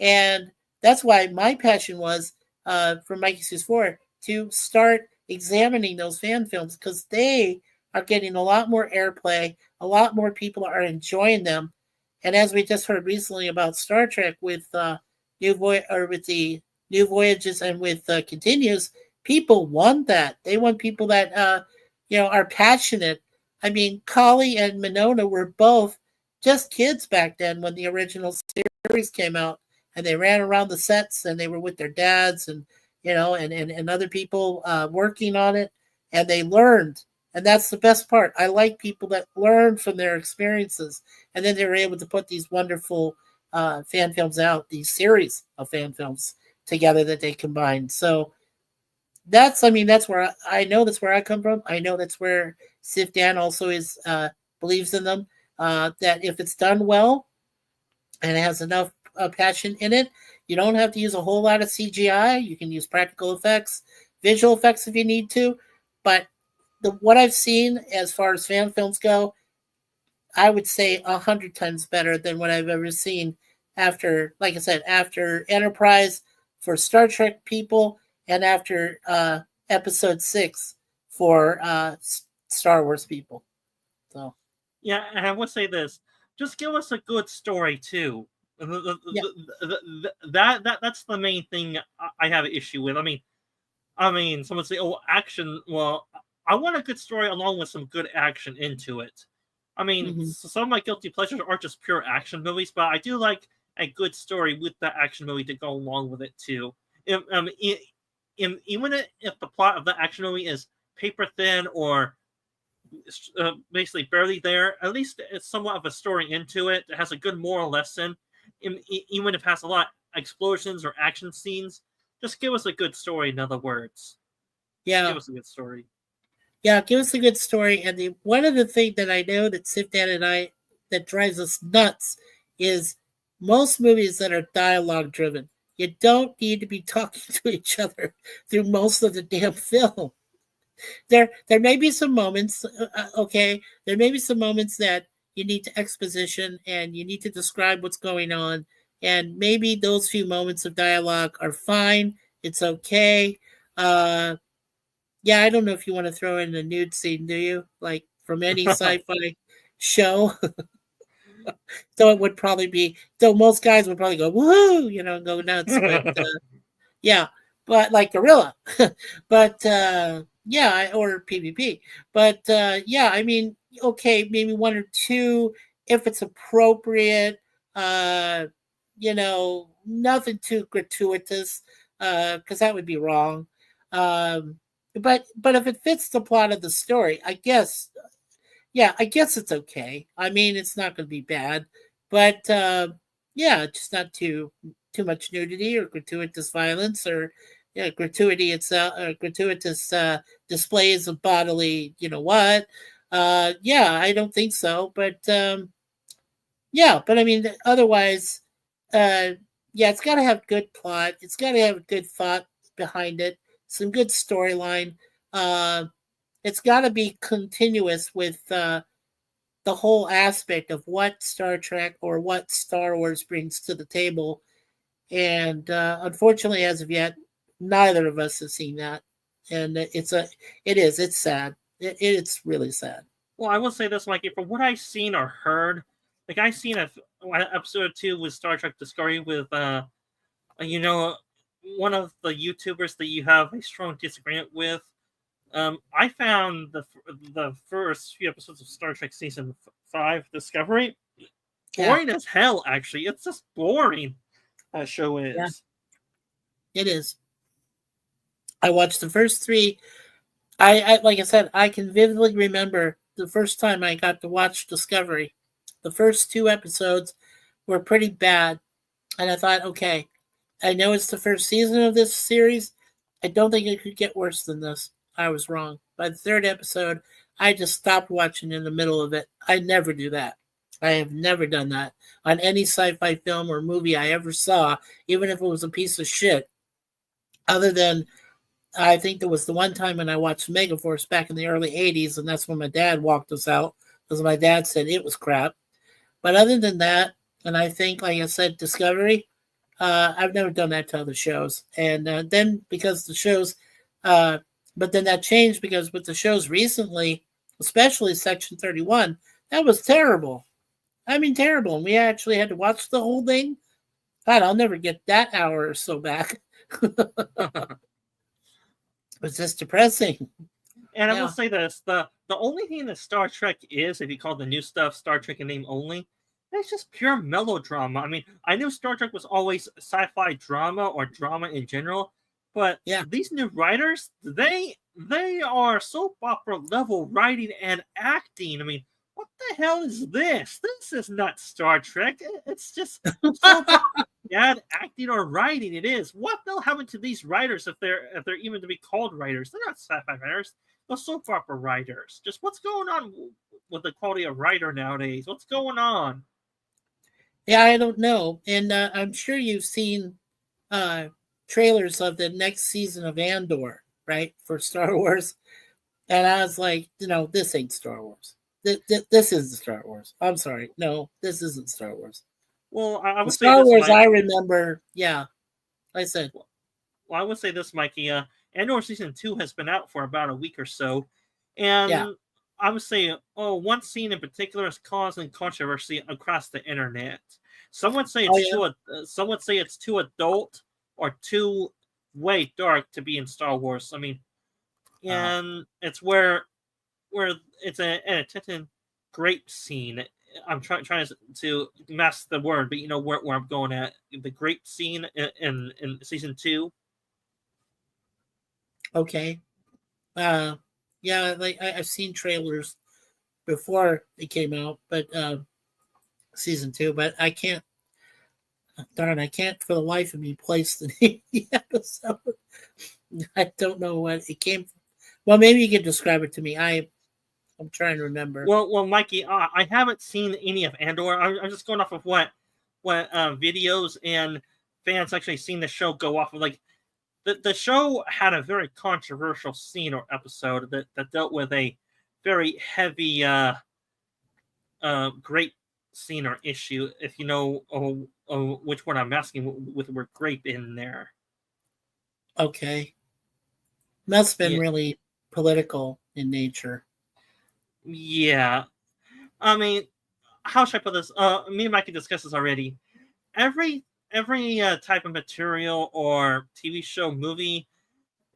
And that's why my passion was for Mikey Sus 4 to start examining those fan films because they are getting a lot more airplay. A lot more people are enjoying them. And as we just heard recently about Star Trek with with the New Voyages and with Continues, people want that. They want people that are passionate. I mean, Kali and Minona were both just kids back then when the original series came out, and they ran around the sets and they were with their dads and and other people working on it, and they learned. And that's the best part. I like people that learn from their experiences, and then they're able to put these wonderful fan films out, these series of fan films together that they combine. So that's where I know that's where I come from. I know that's where Sithdan also is believes in them. That if it's done well and it has enough passion in it, you don't have to use a whole lot of CGI. You can use practical effects, visual effects if you need to. But what I've seen as far as fan films go, I would say 100 times better than what I've ever seen after, like I said, after Enterprise for Star Trek people and after Episode 6 for Star Wars people. So Yeah, and I would say this: just give us a good story too. yeah. That's the main thing I have an issue with. I mean, someone say, "Oh, action." Well, I want a good story along with some good action into it. I mean, Mm-hmm. some of my guilty pleasures aren't just pure action movies, but I do like a good story with the action movie to go along with it too. If, even if the plot of the action movie is paper thin or basically barely there, at least it's somewhat of a story into it. It has a good moral lesson, even if it has a lot of explosions or action scenes. Just give us a good story. In other words, just give Yeah. us a good story. Yeah, give us a good story. And one of the things that I know that Sifdan and I that drives us nuts is most movies that are dialogue driven. You don't need to be talking to each other through most of the damn film. There may be some moments, okay. There may be some moments that you need to exposition and you need to describe what's going on, and maybe those few moments of dialogue are fine. It's okay. Uh, yeah, I don't know if you want to throw in a nude scene, do you? Like from any sci-fi show. So it would probably be. So most guys would probably go woohoo, go nuts. But yeah, but like Gorilla, but yeah, or PvP. But yeah, I mean, okay, maybe one or two if it's appropriate. Nothing too gratuitous, because that would be wrong. Um, but if it fits the plot of the story, I guess, yeah, I guess it's okay. I mean, it's not going to be bad, but yeah, just not too much nudity or gratuitous violence or gratuity itself, gratuitous displays of bodily, what. Yeah, I don't think so, but yeah, but I mean, otherwise, uh, yeah, it's got to have good plot. It's got to have good thought behind it, some good storyline. Uh, it's got to be continuous with the whole aspect of what Star Trek or what Star Wars brings to the table. And unfortunately, as of yet, neither of us have seen that. And it's sad. It's really sad. Well, I will say this, Mikey. From what I've seen or heard, like I've seen episode 2 with Star Trek Discovery with you know, one of the YouTubers that you have a strong disagreement with. I found the first few episodes of Star Trek season 5 Discovery Yeah, boring as hell. Actually, it's just boring. That show yeah, is. it is. I watched the first three. I like I said, I can vividly remember the first time I got to watch Discovery. The first two episodes were pretty bad, and I thought, okay, I know it's the first season of this series. I don't think it could get worse than this. I was wrong. By the third episode, I just stopped watching in the middle of it. I never do that. I have never done that on any sci-fi film or movie I ever saw, even if it was a piece of shit. Other than I think there was the one time when I watched Megaforce back in the early '80s, and that's when my dad walked us out because my dad said it was crap. But other than that, and I think, like I said, Discovery, I've never done that to other shows. And then because the shows uh, But then that changed because with the shows recently, especially Section 31, that was terrible. I mean, terrible. And we actually had to watch the whole thing. God, I'll never get that hour or so back. It was just depressing. And I will Yeah. say this: the only thing that Star Trek is, if you call the new stuff Star Trek in name only, it's just pure melodrama. I mean, I knew Star Trek was always sci-fi drama or drama in general, but Yeah. these new writers, they are soap opera level writing and acting. I mean, what the hell is this? This is not Star Trek. It's just soap opera bad acting or writing. It is. What the hell happened to these writers if they're even to be called writers? They're not sci-fi writers. They're soap opera writers. Just what's going on with the quality of writer nowadays? What's going on? Yeah, I don't know. And I'm sure you've seen uh, trailers of the next season of Andor, right? For Star Wars. And I was like, this ain't Star Wars. This isn't Star Wars. I'm sorry. No, this isn't Star Wars. Well, I The would say Star this, Wars Mike. I remember, yeah, I said, Well, I would say this, Mikey. Andor season 2 has been out for about a week or so, yeah. and I would say, one scene in particular is causing controversy across the internet. Some would say Oh, it's yeah. some would say it's too adult or too way dark to be in Star Wars. I mean, Uh, and it's where it's an attention grape scene. I'm trying to mask the word, but you know where I'm going at. The grape scene in season 2. okay. Uh, yeah, like I've seen trailers before it came out, but season 2, but I can't, darn, I can't for the life of me place the name of the episode. I don't know what it came from. Well, maybe you can describe it to me. I'm trying to remember. Well, Mikey, I haven't seen any of Andor. I'm just going off of what videos and fans actually seen the show go off of. Like the show had a very controversial scene or episode that dealt with a very heavy grape scene or issue. If you know which one I'm asking, with the word grape in there. Okay. Must have been Yeah, really political in nature. yeah. I mean, how should I put this? Me and Mikey discussed this already. Every type of material or TV show, movie,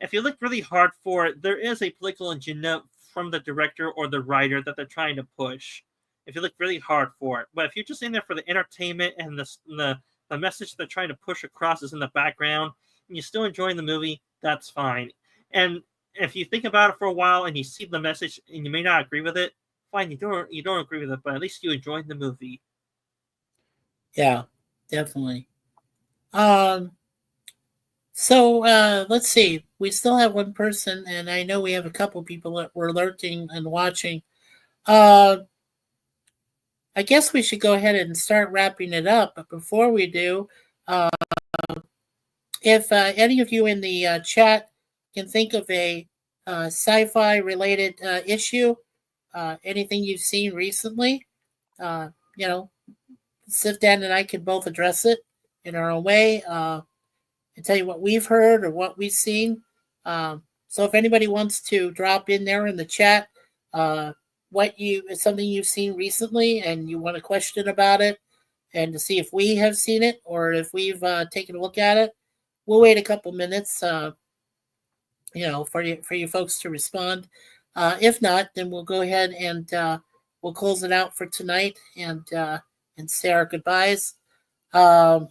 if you look really hard for it, there is a political agenda from the director or the writer that they're trying to push. If you look really hard for it, but if you're just in there for the entertainment and the message they're trying to push across is in the background, and you're still enjoying the movie, that's fine. And if you think about it for a while and you see the message and you may not agree with it, fine. You don't agree with it, but at least you enjoyed the movie. Yeah, definitely. Um, so let's see. We still have one person, and I know we have a couple people that were lurking and watching. Uh, I guess we should go ahead and start wrapping it up. But before we do, uh, if any of you in the chat can think of a sci-fi related issue, anything you've seen recently, uh, you know, Sithdan and I can both address it in our own way and tell you what we've heard or what we've seen. So if anybody wants to drop in there in the chat, what you something you've seen recently and you want a question about it, and to see if we have seen it or if we've taken a look at it, we'll wait a couple minutes, for you folks to respond. If not, then we'll go ahead and we'll close it out for tonight and say our goodbyes. Um,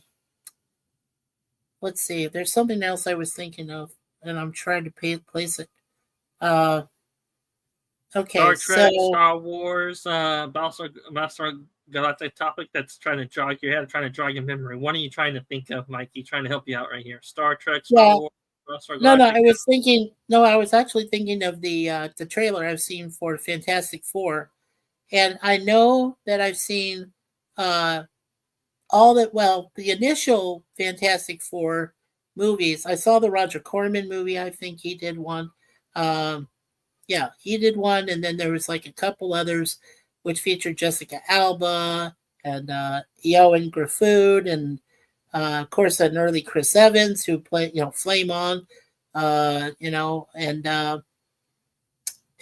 let's see. There's something else I was thinking of, and I'm trying to place it. Uh, okay, Star Trek, so Star Wars, Battlestar Galactic topic that's trying to jog your head, trying to jog your memory. What are you trying to think of, Mikey? Trying to help you out right here. Star Trek, Star yeah, Wars, Battlestar no, Galactic. I was thinking. No, I was actually thinking of the trailer I've seen for Fantastic Four, and I know that I've seen uh all that. Well, the initial Fantastic Four movies. I saw the Roger Corman movie. I think he did one. Um, yeah, he did one, and then there was like a couple others which featured Jessica Alba and Eoin Gruffudd, and of course an early Chris Evans who played Flame On. and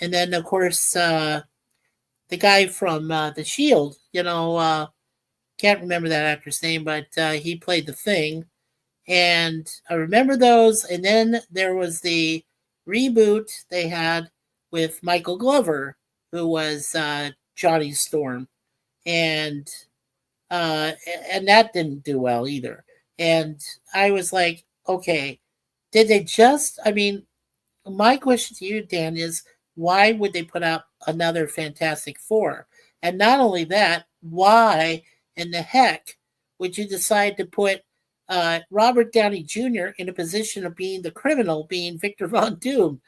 then of course the guy from The Shield, can't remember that actor's name, but he played the Thing, and I remember those. And then there was the reboot they had with Michael Glover, who was Johnny Storm, and uh, and that didn't do well either. And I was like, okay, did they just? I mean, my question to you, Dan, is why would they put out another Fantastic Four? And not only that, why in the heck would you decide to put Robert Downey Jr. in a position of being the criminal, being Victor Von Doom,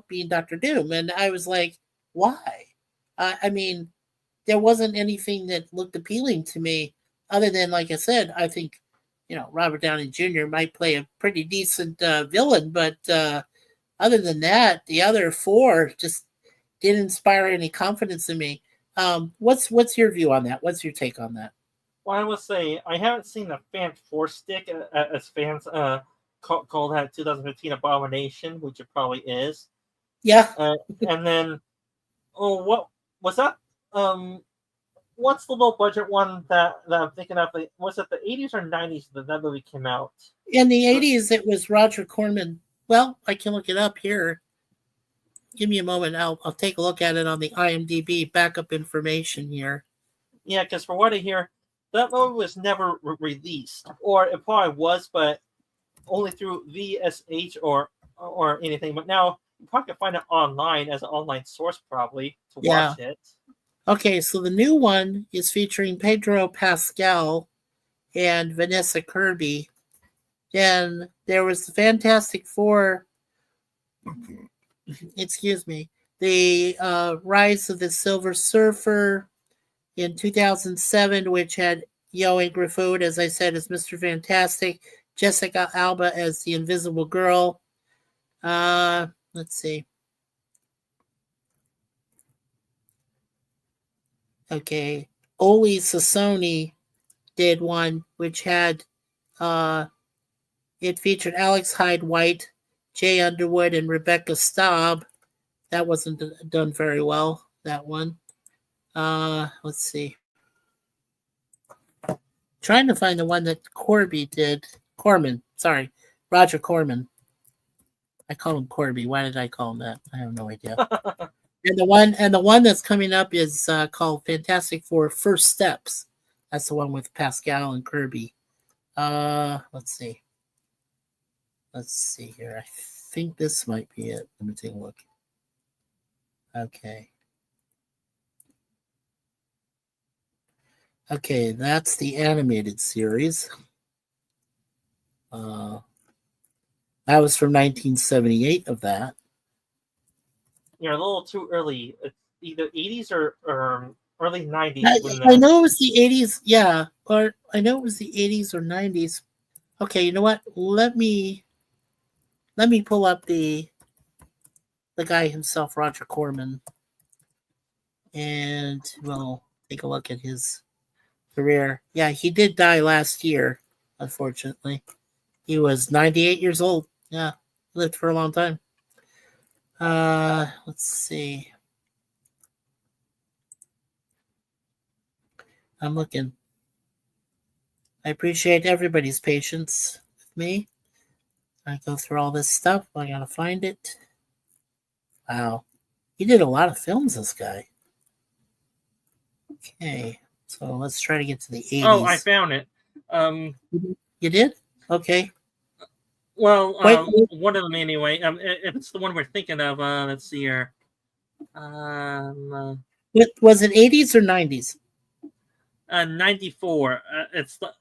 being Doctor Doom? And I was like, why? I mean, there wasn't anything that looked appealing to me other than, like I said, I think, Robert Downey Jr. might play a pretty decent villain, but other than that, the other four just didn't inspire any confidence in me. What's your view on that? What's your take on that? Well, I would say I haven't seen the Fan Four Stick, as fans call that 2015 abomination, which it probably is. Yeah, And then, oh, what was that? What's the low budget one that I'm thinking of? Was it the 80s or 90s that movie came out? in the 80s, it was Roger Corman. Well, I can look it up here. Give me a moment. I'll take a look at it on the IMDb backup information here. Yeah, because from what I hear, that movie was never released, or it probably was, but only through VSH or anything. But now you probably can find it online as an online source, probably to Yeah. watch it. Okay, so the new one is featuring Pedro Pascal and Vanessa Kirby. Then there was the Fantastic Four. Excuse me. The Rise of the Silver Surfer in 2007, which had Yoann Gruffudd, as I said, as Mr. Fantastic, Jessica Alba as the Invisible Girl. Let's see. Okay. Oli Sassoni did one which had it featured Alex Hyde White, Jay Underwood, and Rebecca Staub. That wasn't done very well, that one. Let's see. Trying to find the one that Corby did. Corman, sorry. Roger Corman. I call him Corby. Why did I call him that? I have no idea. And the one that's coming up is called Fantastic Four First Steps. That's the one with Pascal and Kirby. Let's see. Let's see here. I think this might be it. Let me take a look. Okay. Okay, that's the animated series. That was from 1978 of that. You're a little too early. It's either 80s or early 90s. I know it was the 80s, yeah. Or I know it was the 80s or 90s. Okay, you know what? Let me pull up the guy himself, Roger Corman, and we'll take a look at his career. Yeah, he did die last year, unfortunately. He was 98 years old. Yeah, lived for a long time. Let's see. I'm looking. I appreciate everybody's patience with me. I go through all this stuff. I gotta find it. Wow. He did a lot of films, this guy. Okay. So let's try to get to the 80s. Oh, I found it. You did? Okay. Well, one of them anyway. If it's the one we're thinking of, let's see here. Was it 80s or 90s? 94. It's the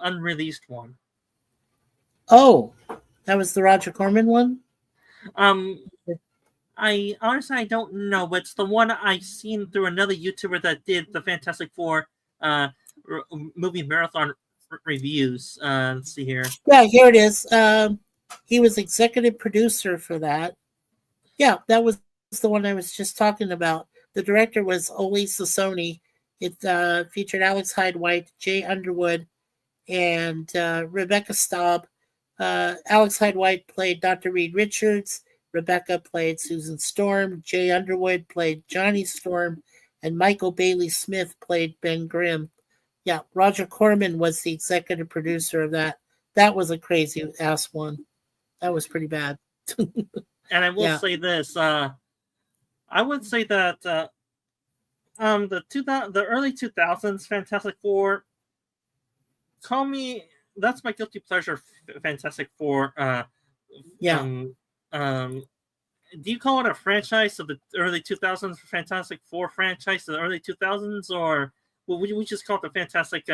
unreleased one. Oh, that was the Roger Corman one? I honestly I don't know, but it's the one I seen through another YouTuber that did the Fantastic Four movie marathon reviews. Let's see here. Yeah, here it is. He was executive producer for that. Yeah, that was the one I was just talking about. The director was Oli Sassoni. It featured Alex Hyde White, Jay Underwood, and Rebecca Staub. Alex Hyde White played Dr. Reed Richards. Rebecca played Susan Storm. Jay Underwood played Johnny Storm. And Michael Bailey Smith played Ben Grimm. Yeah, Roger Corman was the executive producer of that. That was a crazy ass one. That was pretty bad. And I will Yeah. say this: I would say that the early 2000s Fantastic Four, call me, that's my guilty pleasure. Fantastic Four. Yeah. Do you call it a franchise of the early 2000s Fantastic Four franchise of the early 2000s, or would we just call it the Fantastic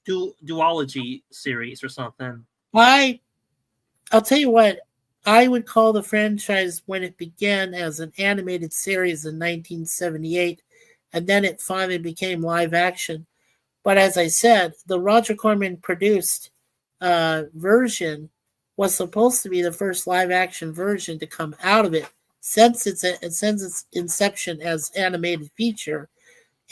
duology series or something? I'll tell you what, I would call the franchise when it began as an animated series in 1978, and then it finally became live action. But as I said, the Roger Corman produced version was supposed to be the first live action version to come out of it since its inception as animated feature,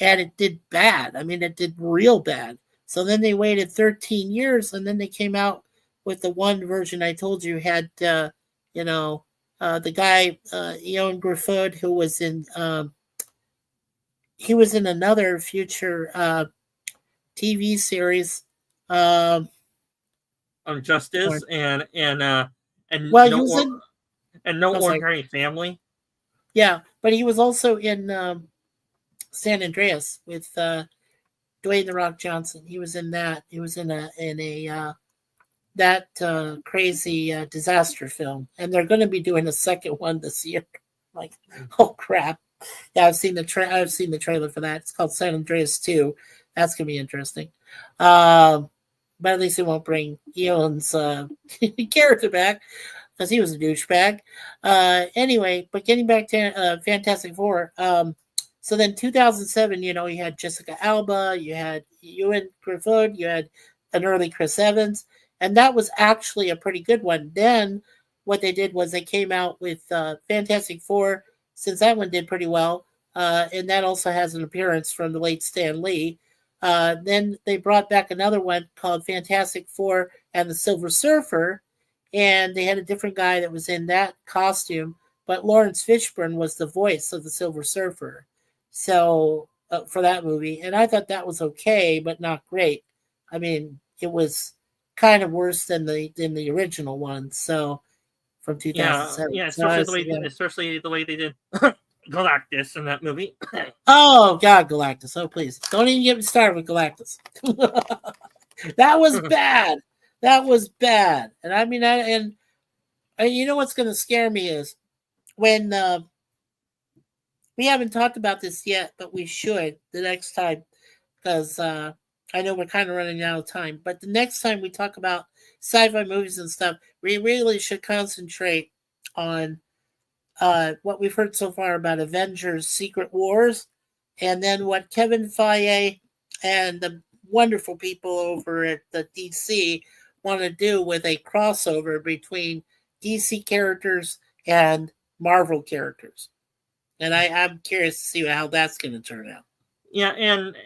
and it did bad. I mean, it did real bad. So then they waited 13 years, and then they came out with the one version I told you had, you know, the guy Ewan Griffith, who was in he was in another future TV series. Justice and Well, he was in. No Oh, sorry. Ordinary Family. Yeah, but he was also in San Andreas with Dwayne the Rock Johnson. He was in that. He was in a that crazy disaster film, and they're going to be doing a second one this year. Like, oh crap! Yeah, I've seen the trailer for that. It's called San Andreas 2. That's going to be interesting. But at least it won't bring Ewan's character back because he was a douchebag. Anyway, but getting back to Fantastic Four. So then 2007, you had Jessica Alba, you had Ewan Griffith, you had an early Chris Evans, and that was actually a pretty good one. Then what they did was they came out with Fantastic Four, since that one did pretty well, and that also has an appearance from the late Stan Lee. Then they brought back another one called Fantastic Four and the Silver Surfer, and they had a different guy that was in that costume, but Lawrence Fishburne was the voice of the Silver Surfer. So for that movie, and I thought that was okay, but not great. I mean, it was kind of worse than the original one. So from 2007. Yeah, So especially the way they did Galactus in that movie. Oh God, Galactus! Oh please, don't even get me started with Galactus. That was bad. That was bad. And I mean, and you know what's going to scare me is when we haven't talked about this yet, but we should the next time because I know we're kind of running out of time. But the next time we talk about sci-fi movies and stuff, we really should concentrate on what we've heard so far about Avengers: Secret Wars, and then what Kevin Feige and the wonderful people over at the DC want to do with a crossover between DC characters and Marvel characters. And I'm curious to see how that's going to turn out. Yeah, and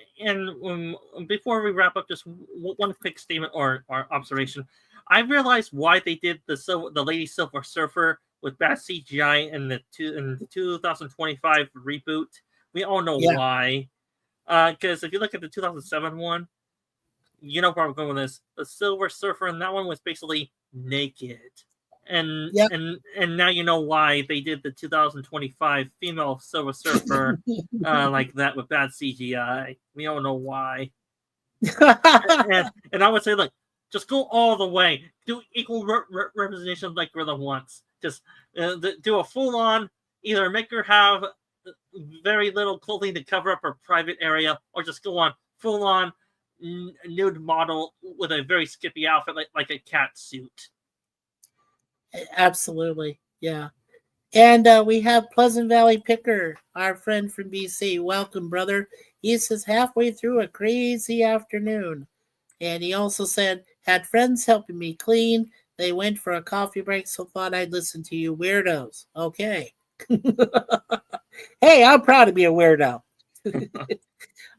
before we wrap up, just one quick statement or observation. I realized why they did the Lady Silver Surfer with bad CGI in the 2025 reboot. We all know why. Because if you look at the 2007 one, you know where I'm going with this. The Silver Surfer in that one was basically naked. And now you know why they did the 2025 female Silver Surfer like that with bad CGI. We all know why. and I would say, look, just go all the way. Do equal representation like Gorilla wants. Just do a full-on, either make her have very little clothing to cover up her private area, or just go on full-on nude model with a very skippy outfit like a cat suit. Absolutely, yeah. And we have Pleasant Valley Picker, our friend from BC. Welcome, brother. He says halfway through a crazy afternoon. And he also said, had friends helping me clean. They went for a coffee break, so thought I'd listen to you weirdos. Okay. Hey, I'm proud to be a weirdo.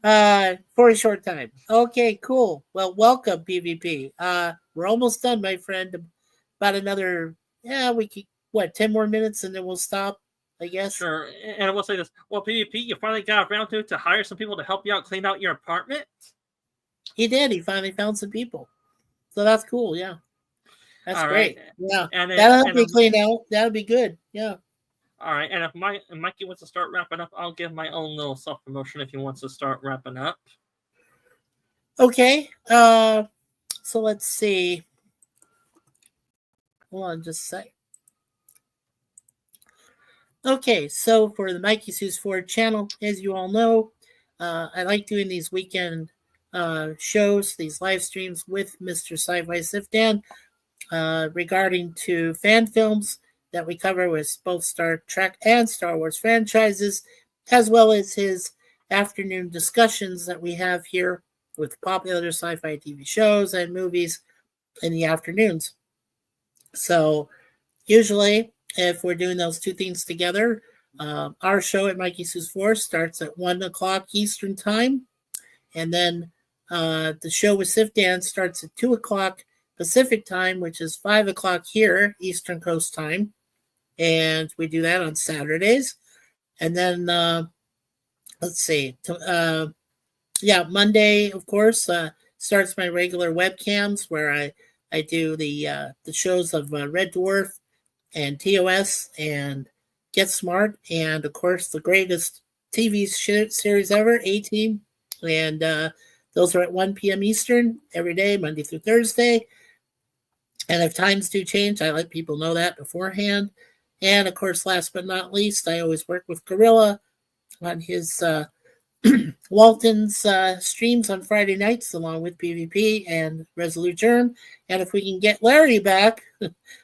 For a short time. Okay, cool. Well, welcome, PvP. we're almost done, my friend. About another, we could, 10 more minutes and then we'll stop, I guess. Sure. And I will say this. Well, PvP, you finally got around to hire some people to help you out clean out your apartment? He did. He finally found some people. So that's cool. Yeah. That's All great. right. Yeah. And That'll help and me clean out. That'll be good. Yeah. all right. And if Mikey wants to start wrapping up, I'll give my own little self promotion if he wants to start wrapping up. Okay. So let's see. Hold on just a sec. Okay, so for the Mikey Sues Ford channel, as you all know, I like doing these weekend shows, these live streams with Mr. Sci-Fi Sithdan regarding to fan films that we cover with both Star Trek and Star Wars franchises, as well as his afternoon discussions that we have here with popular sci-fi TV shows and movies in the afternoons. So usually, if we're doing those two things together, our show at Mikey Sue's Force starts at 1 o'clock Eastern Time. And then the show with Sithdan starts at 2 o'clock Pacific Time, which is 5 o'clock here, Eastern Coast Time. And we do that on Saturdays. And then, let's see. Monday, of course, starts my regular webcams where I do the shows of Red Dwarf and TOS and Get Smart, and of course the greatest TV series ever, A-Team, and those are at 1 p.m. Eastern every day, Monday through Thursday. And if times do change, I let people know that beforehand. And of course, last but not least, I always work with Gorilla on his Walton's streams on Friday nights, along with PvP and Resolute Germ. And if we can get Larry back,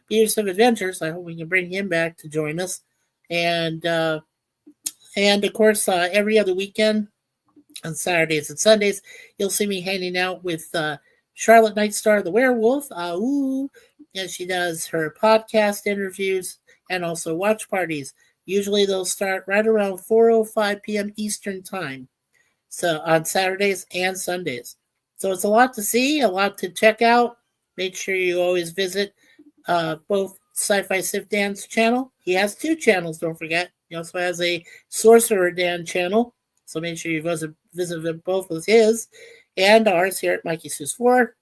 Beers of Adventures, I hope we can bring him back to join us. And of course, every other weekend on Saturdays and Sundays, you'll see me hanging out with Charlotte Nightstar, the werewolf, and she does her podcast interviews and also watch parties. Usually they'll start right around 4:05 p.m. Eastern Time. So on Saturdays and Sundays. So it's a lot to see, a lot to check out. Make sure you always visit both Sci-Fi Sithdan's channel. He has two channels, don't forget. He also has a Sorcerer Dan channel. So make sure you visit both of his and ours here at Mikey Sues 4.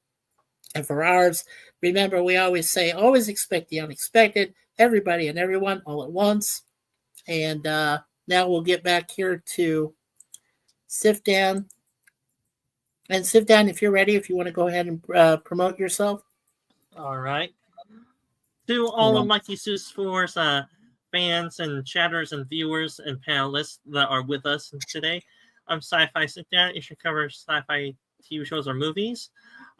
And for ours, remember, we always say, always expect the unexpected. Everybody and everyone all at once. And now we'll get back here to Sithdan. And Sithdan, if you're ready, if you want to go ahead and promote yourself. All right. To all of Mikey Sues Force fans and chatters and viewers and panelists that are with us today, I'm Sci-Fi Sithdan. You should cover sci-fi TV shows or movies.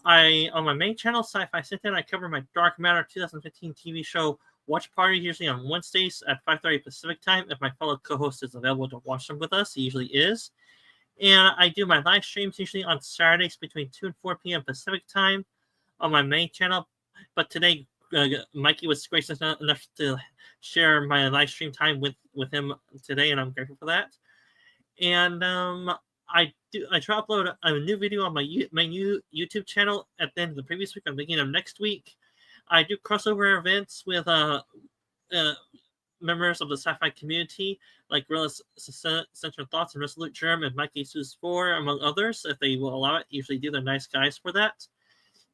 On my main channel, Sci-Fi Sithdan, I cover my Dark Matter 2015 TV show watch party, usually on Wednesdays at 5:30 Pacific Time. If my fellow co-host is available to watch them with us, he usually is. And I do my live streams usually on Saturdays between 2 and 4 p.m. Pacific Time on my main channel. But today, Mikey was gracious enough to share my live stream time with him today, and I'm grateful for that. And I try to upload a new video on my new YouTube channel at the end of the previous week, or beginning of next week. I do crossover events with members of the sci-fi community, like Gorilla's Central Thoughts and Resolute Germ and Mikey Sues 4, among others, if they will allow it. Usually do, they're nice guys for that.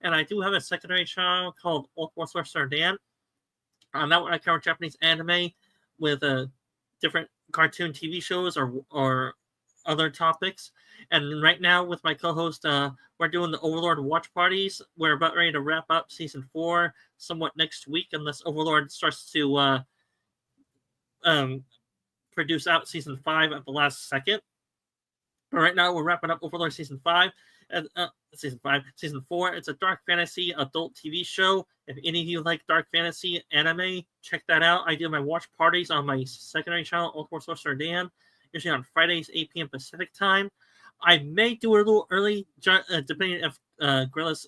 And I do have a secondary channel called Old War Sorcerer Dan. On that one, I cover Japanese anime with different cartoon TV shows or other topics. And right now, with my co-host, we're doing the Overlord watch parties. We're about ready to wrap up season 4 somewhat next week, unless Overlord starts to produce out season 5 at the last second. But right now, we're wrapping up Overlord season 5. Season 4. It's a dark fantasy adult TV show. If any of you like dark fantasy anime, check that out. I do my watch parties on my secondary channel, Old War Sorcerer Dan, usually on Fridays, 8 p.m. Pacific Time. I may do it a little early, depending if Gorilla's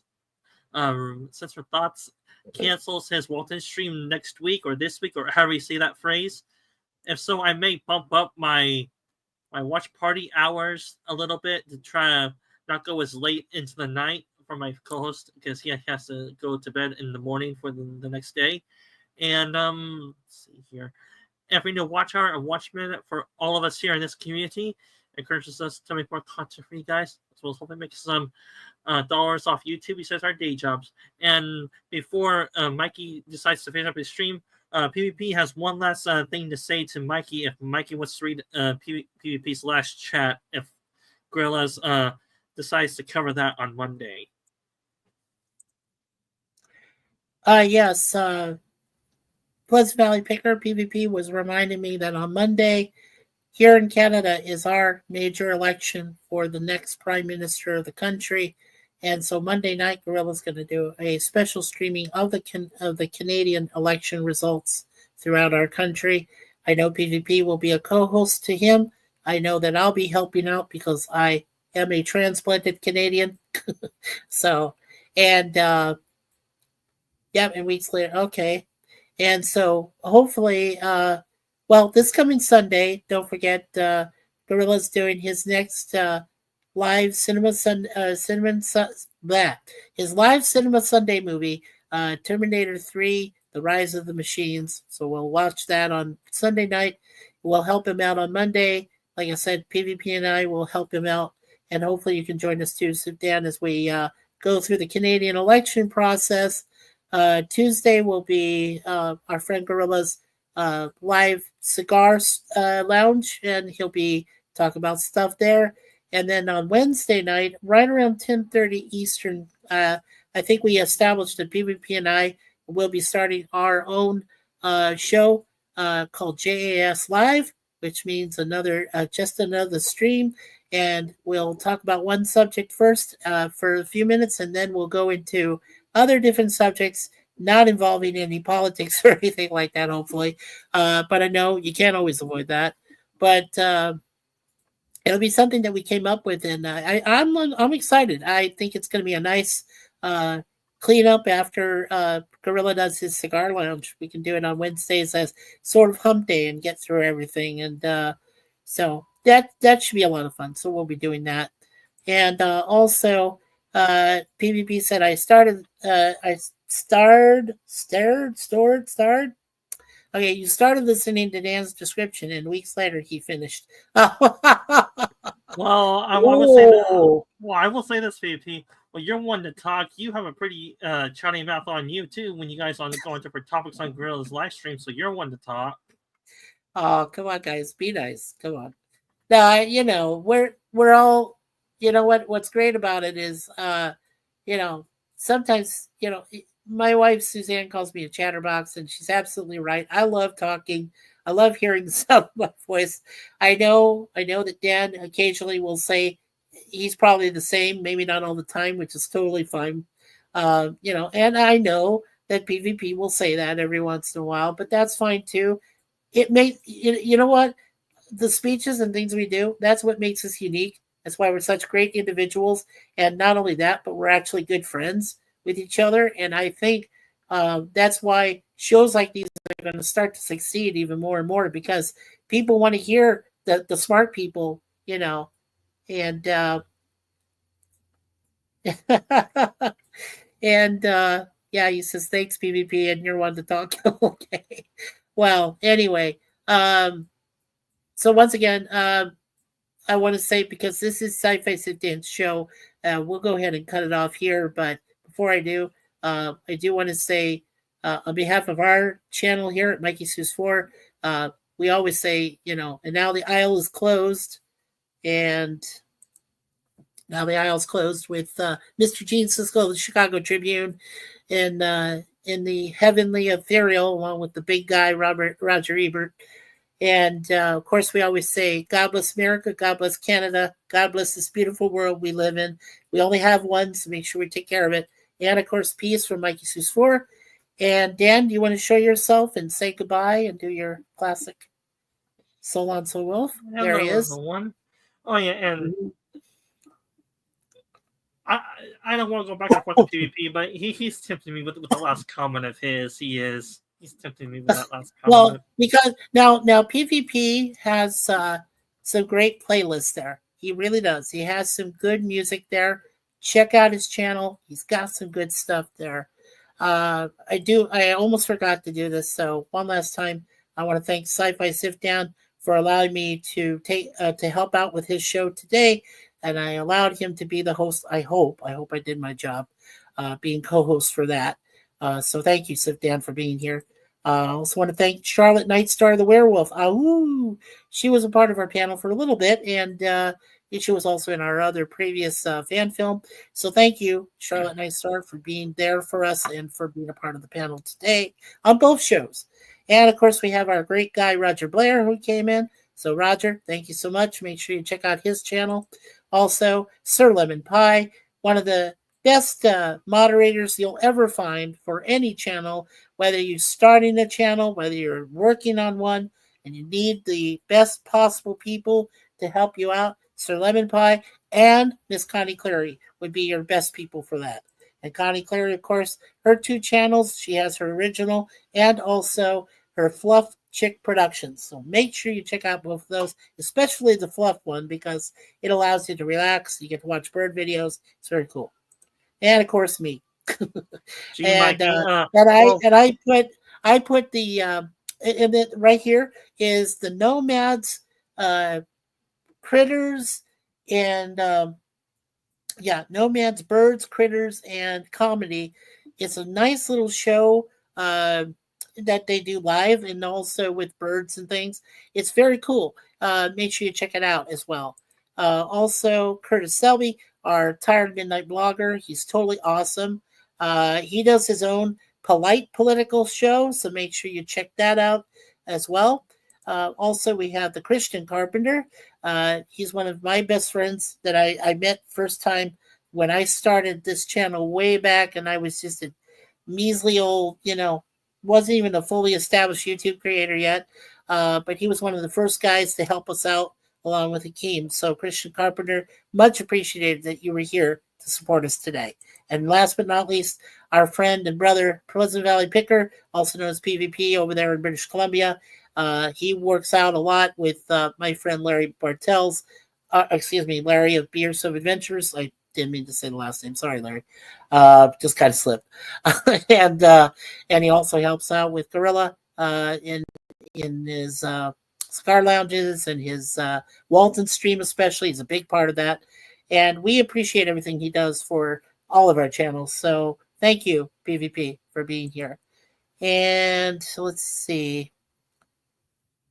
Sense for Thoughts cancels his Walton stream next week or this week, or however you say that phrase. If so, I may bump up my watch party hours a little bit to try to not go as late into the night for my co-host because he has to go to bed in the morning for the next day. And let's see here. Every new watch hour and watch minute for all of us here in this community encourages us to make more content for you guys, as well as hopefully make some dollars off YouTube besides our day jobs. And before Mikey decides to finish up his stream, PvP has one last thing to say to Mikey. If Mikey wants to read PvP's last chat, if Gorillas decides to cover that on Monday. Yes. Pleasant Valley Picker PvP was reminding me that on Monday, here in Canada, is our major election for the next Prime Minister of the country. And so Monday night, Gorilla's going to do a special streaming of the Canadian election results throughout our country. I know PvP will be a co-host to him. I know that I'll be helping out because I am a transplanted Canadian. So, and and weeks later, okay. And so hopefully, this coming Sunday, don't forget, Gorilla's doing his next live cinema his live cinema Sunday movie, Terminator 3, The Rise of the Machines. So we'll watch that on Sunday night. We'll help him out on Monday. Like I said, PvP and I will help him out. And hopefully you can join us too, Sithdan, as we go through the Canadian election process. Tuesday will be our friend Gorilla's live cigar lounge, and he'll be talking about stuff there. And then on Wednesday night, right around 10:30 Eastern, I think we established that PvP and I will be starting our own show called JAS Live, which means just another stream. And we'll talk about one subject first for a few minutes, and then we'll go into other different subjects, not involving any politics or anything like that, hopefully. But I know you can't always avoid that. But it'll be something that we came up with, and I'm excited. I think it's going to be a nice cleanup after Gorilla does his cigar lounge. We can do it on Wednesdays as sort of hump day and get through everything. And so that should be a lot of fun. So we'll be doing that. And also, PvP said I started. Okay, you started listening to Dan's description, and weeks later he finished. Well, I will say this, PvP. Well, you're one to talk. You have a pretty chatty mouth on you too. When you guys go on different topics on Gorilla's live stream, so you're one to talk. Oh, come on, guys, be nice. Come on. No, we're all. You know what's great about it is, sometimes, my wife Suzanne calls me a chatterbox, and she's absolutely right. I love talking. I love hearing the sound of my voice. I know that Dan occasionally will say he's probably the same, maybe not all the time, which is totally fine. And I know that PvP will say that every once in a while, but that's fine too. It may, you know what, the speeches and things we do, that's what makes us unique. That's why we're such great individuals. And not only that, but we're actually good friends with each other. And I think that's why shows like these are going to start to succeed even more and more, because people want to hear the smart people, and and he says, thanks, PvP, and you're one to talk. Okay. Well, anyway, so once again, I want to say, because this is Sci-Fi Sithdan's show, we'll go ahead and cut it off here. But before I do want to say, on behalf of our channel here at Mikey Seuss 4, we always say, and now the aisle is closed. And now the aisle's closed with Mr. Gene Siskel of the Chicago Tribune, and in the heavenly ethereal, along with the big guy, Roger Ebert. And of course, we always say, God bless America, God bless Canada, God bless this beautiful world we live in. We only have one, so make sure we take care of it. And of course, peace from Mikey Seuss 4. And Dan, do you want to show yourself and say goodbye and do your classic So Long, So Wolf? There he is. One. Oh, yeah, and I don't want to go back and forth with PvP, but he's tempting me with the last comment of his. He's tempting me with that last comment. Well, because now PvP has some great playlists there. He really does. He has some good music there. check out his channel. He's got some good stuff there. I almost forgot to do this. So one last time, I want to thank Sci-Fi Sithdan for allowing me to help out with his show today, and I allowed him to be the host. I hope I did my job, being co-host for that. So thank you, Sithdan, for being here. I also want to thank Charlotte Nightstar, the werewolf. She was a part of our panel for a little bit, and she was also in our other previous fan film. So thank you, Charlotte Nightstar, for being there for us and for being a part of the panel today on both shows. And of course, we have our great guy, Roger Blair, who came in. So, Roger, thank you so much. Make sure you check out his channel. Also, Sir Lemon Pie, one of the best moderators you'll ever find for any channel, whether you're starting a channel, whether you're working on one, and you need the best possible people to help you out. Sir Lemon Pie and Miss Connie Clary would be your best people for that. And Connie Clary, of course, her 2 channels, she has her original and also her Fluff Chick Productions. So make sure you check out both of those, especially the Fluff one, because it allows you to relax. You get to watch bird videos. It's very cool. And of course, me. And I put the and it right here is the Nomads, Critters, and Nomads, Birds, Critters, and Comedy. It's a nice little show that they do live and also with birds and things. It's very cool. Make sure you check it out as well. Also, Curtis Selby, our Tired Midnight blogger. He's totally awesome. He does his own polite political show, so make sure you check that out as well. Also, we have the Christian Carpenter. He's one of my best friends that I met first time when I started this channel way back, and I was just a measly old, wasn't even a fully established YouTube creator yet. But he was one of the first guys to help us out along with Hakeem. So, Christian Carpenter, much appreciated that you were here to support us today. And last but not least, our friend and brother, Pleasant Valley Picker, also known as PvP over there in British Columbia. He works out a lot with my friend Larry Bartels. Larry of Beers of Adventures. I didn't mean to say the last name. Sorry, Larry. Just kind of slipped. And he also helps out with Gorilla in his cigar lounges and his Walton stream especially. He's a big part of that. And we appreciate everything he does for all of our channels. So thank you, PvP, for being here. And let's see.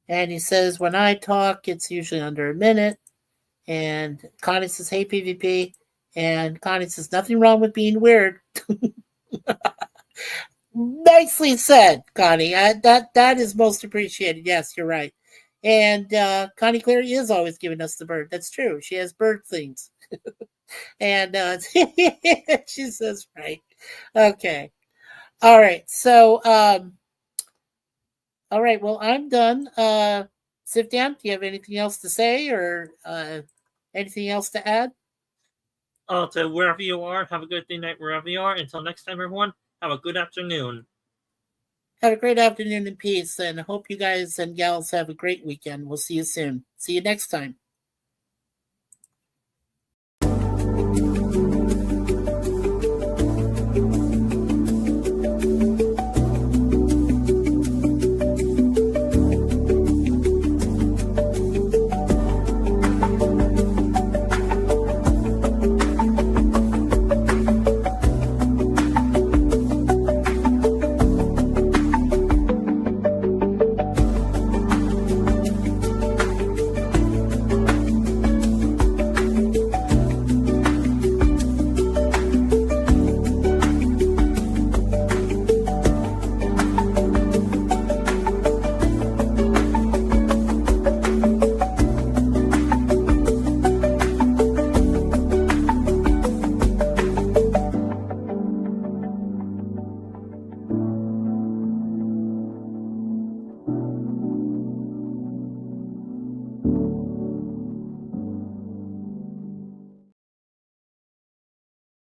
And he says, when I talk, it's usually under a minute. And Connie says, hey, PvP. And Connie says, nothing wrong with being weird. Nicely said, Connie. That is most appreciated. Yes, you're right. And Connie Clary is always giving us the bird. That's true. She has bird things. And she says, right. Okay. All right. So, all right. Well, I'm done. Sithdan, do you have anything else to say or anything else to add? To wherever you are, have a good day, night, wherever you are. Until next time, everyone, have a good afternoon. Have a great afternoon in peace, and I hope you guys and gals have a great weekend. We'll see you soon. See you next time.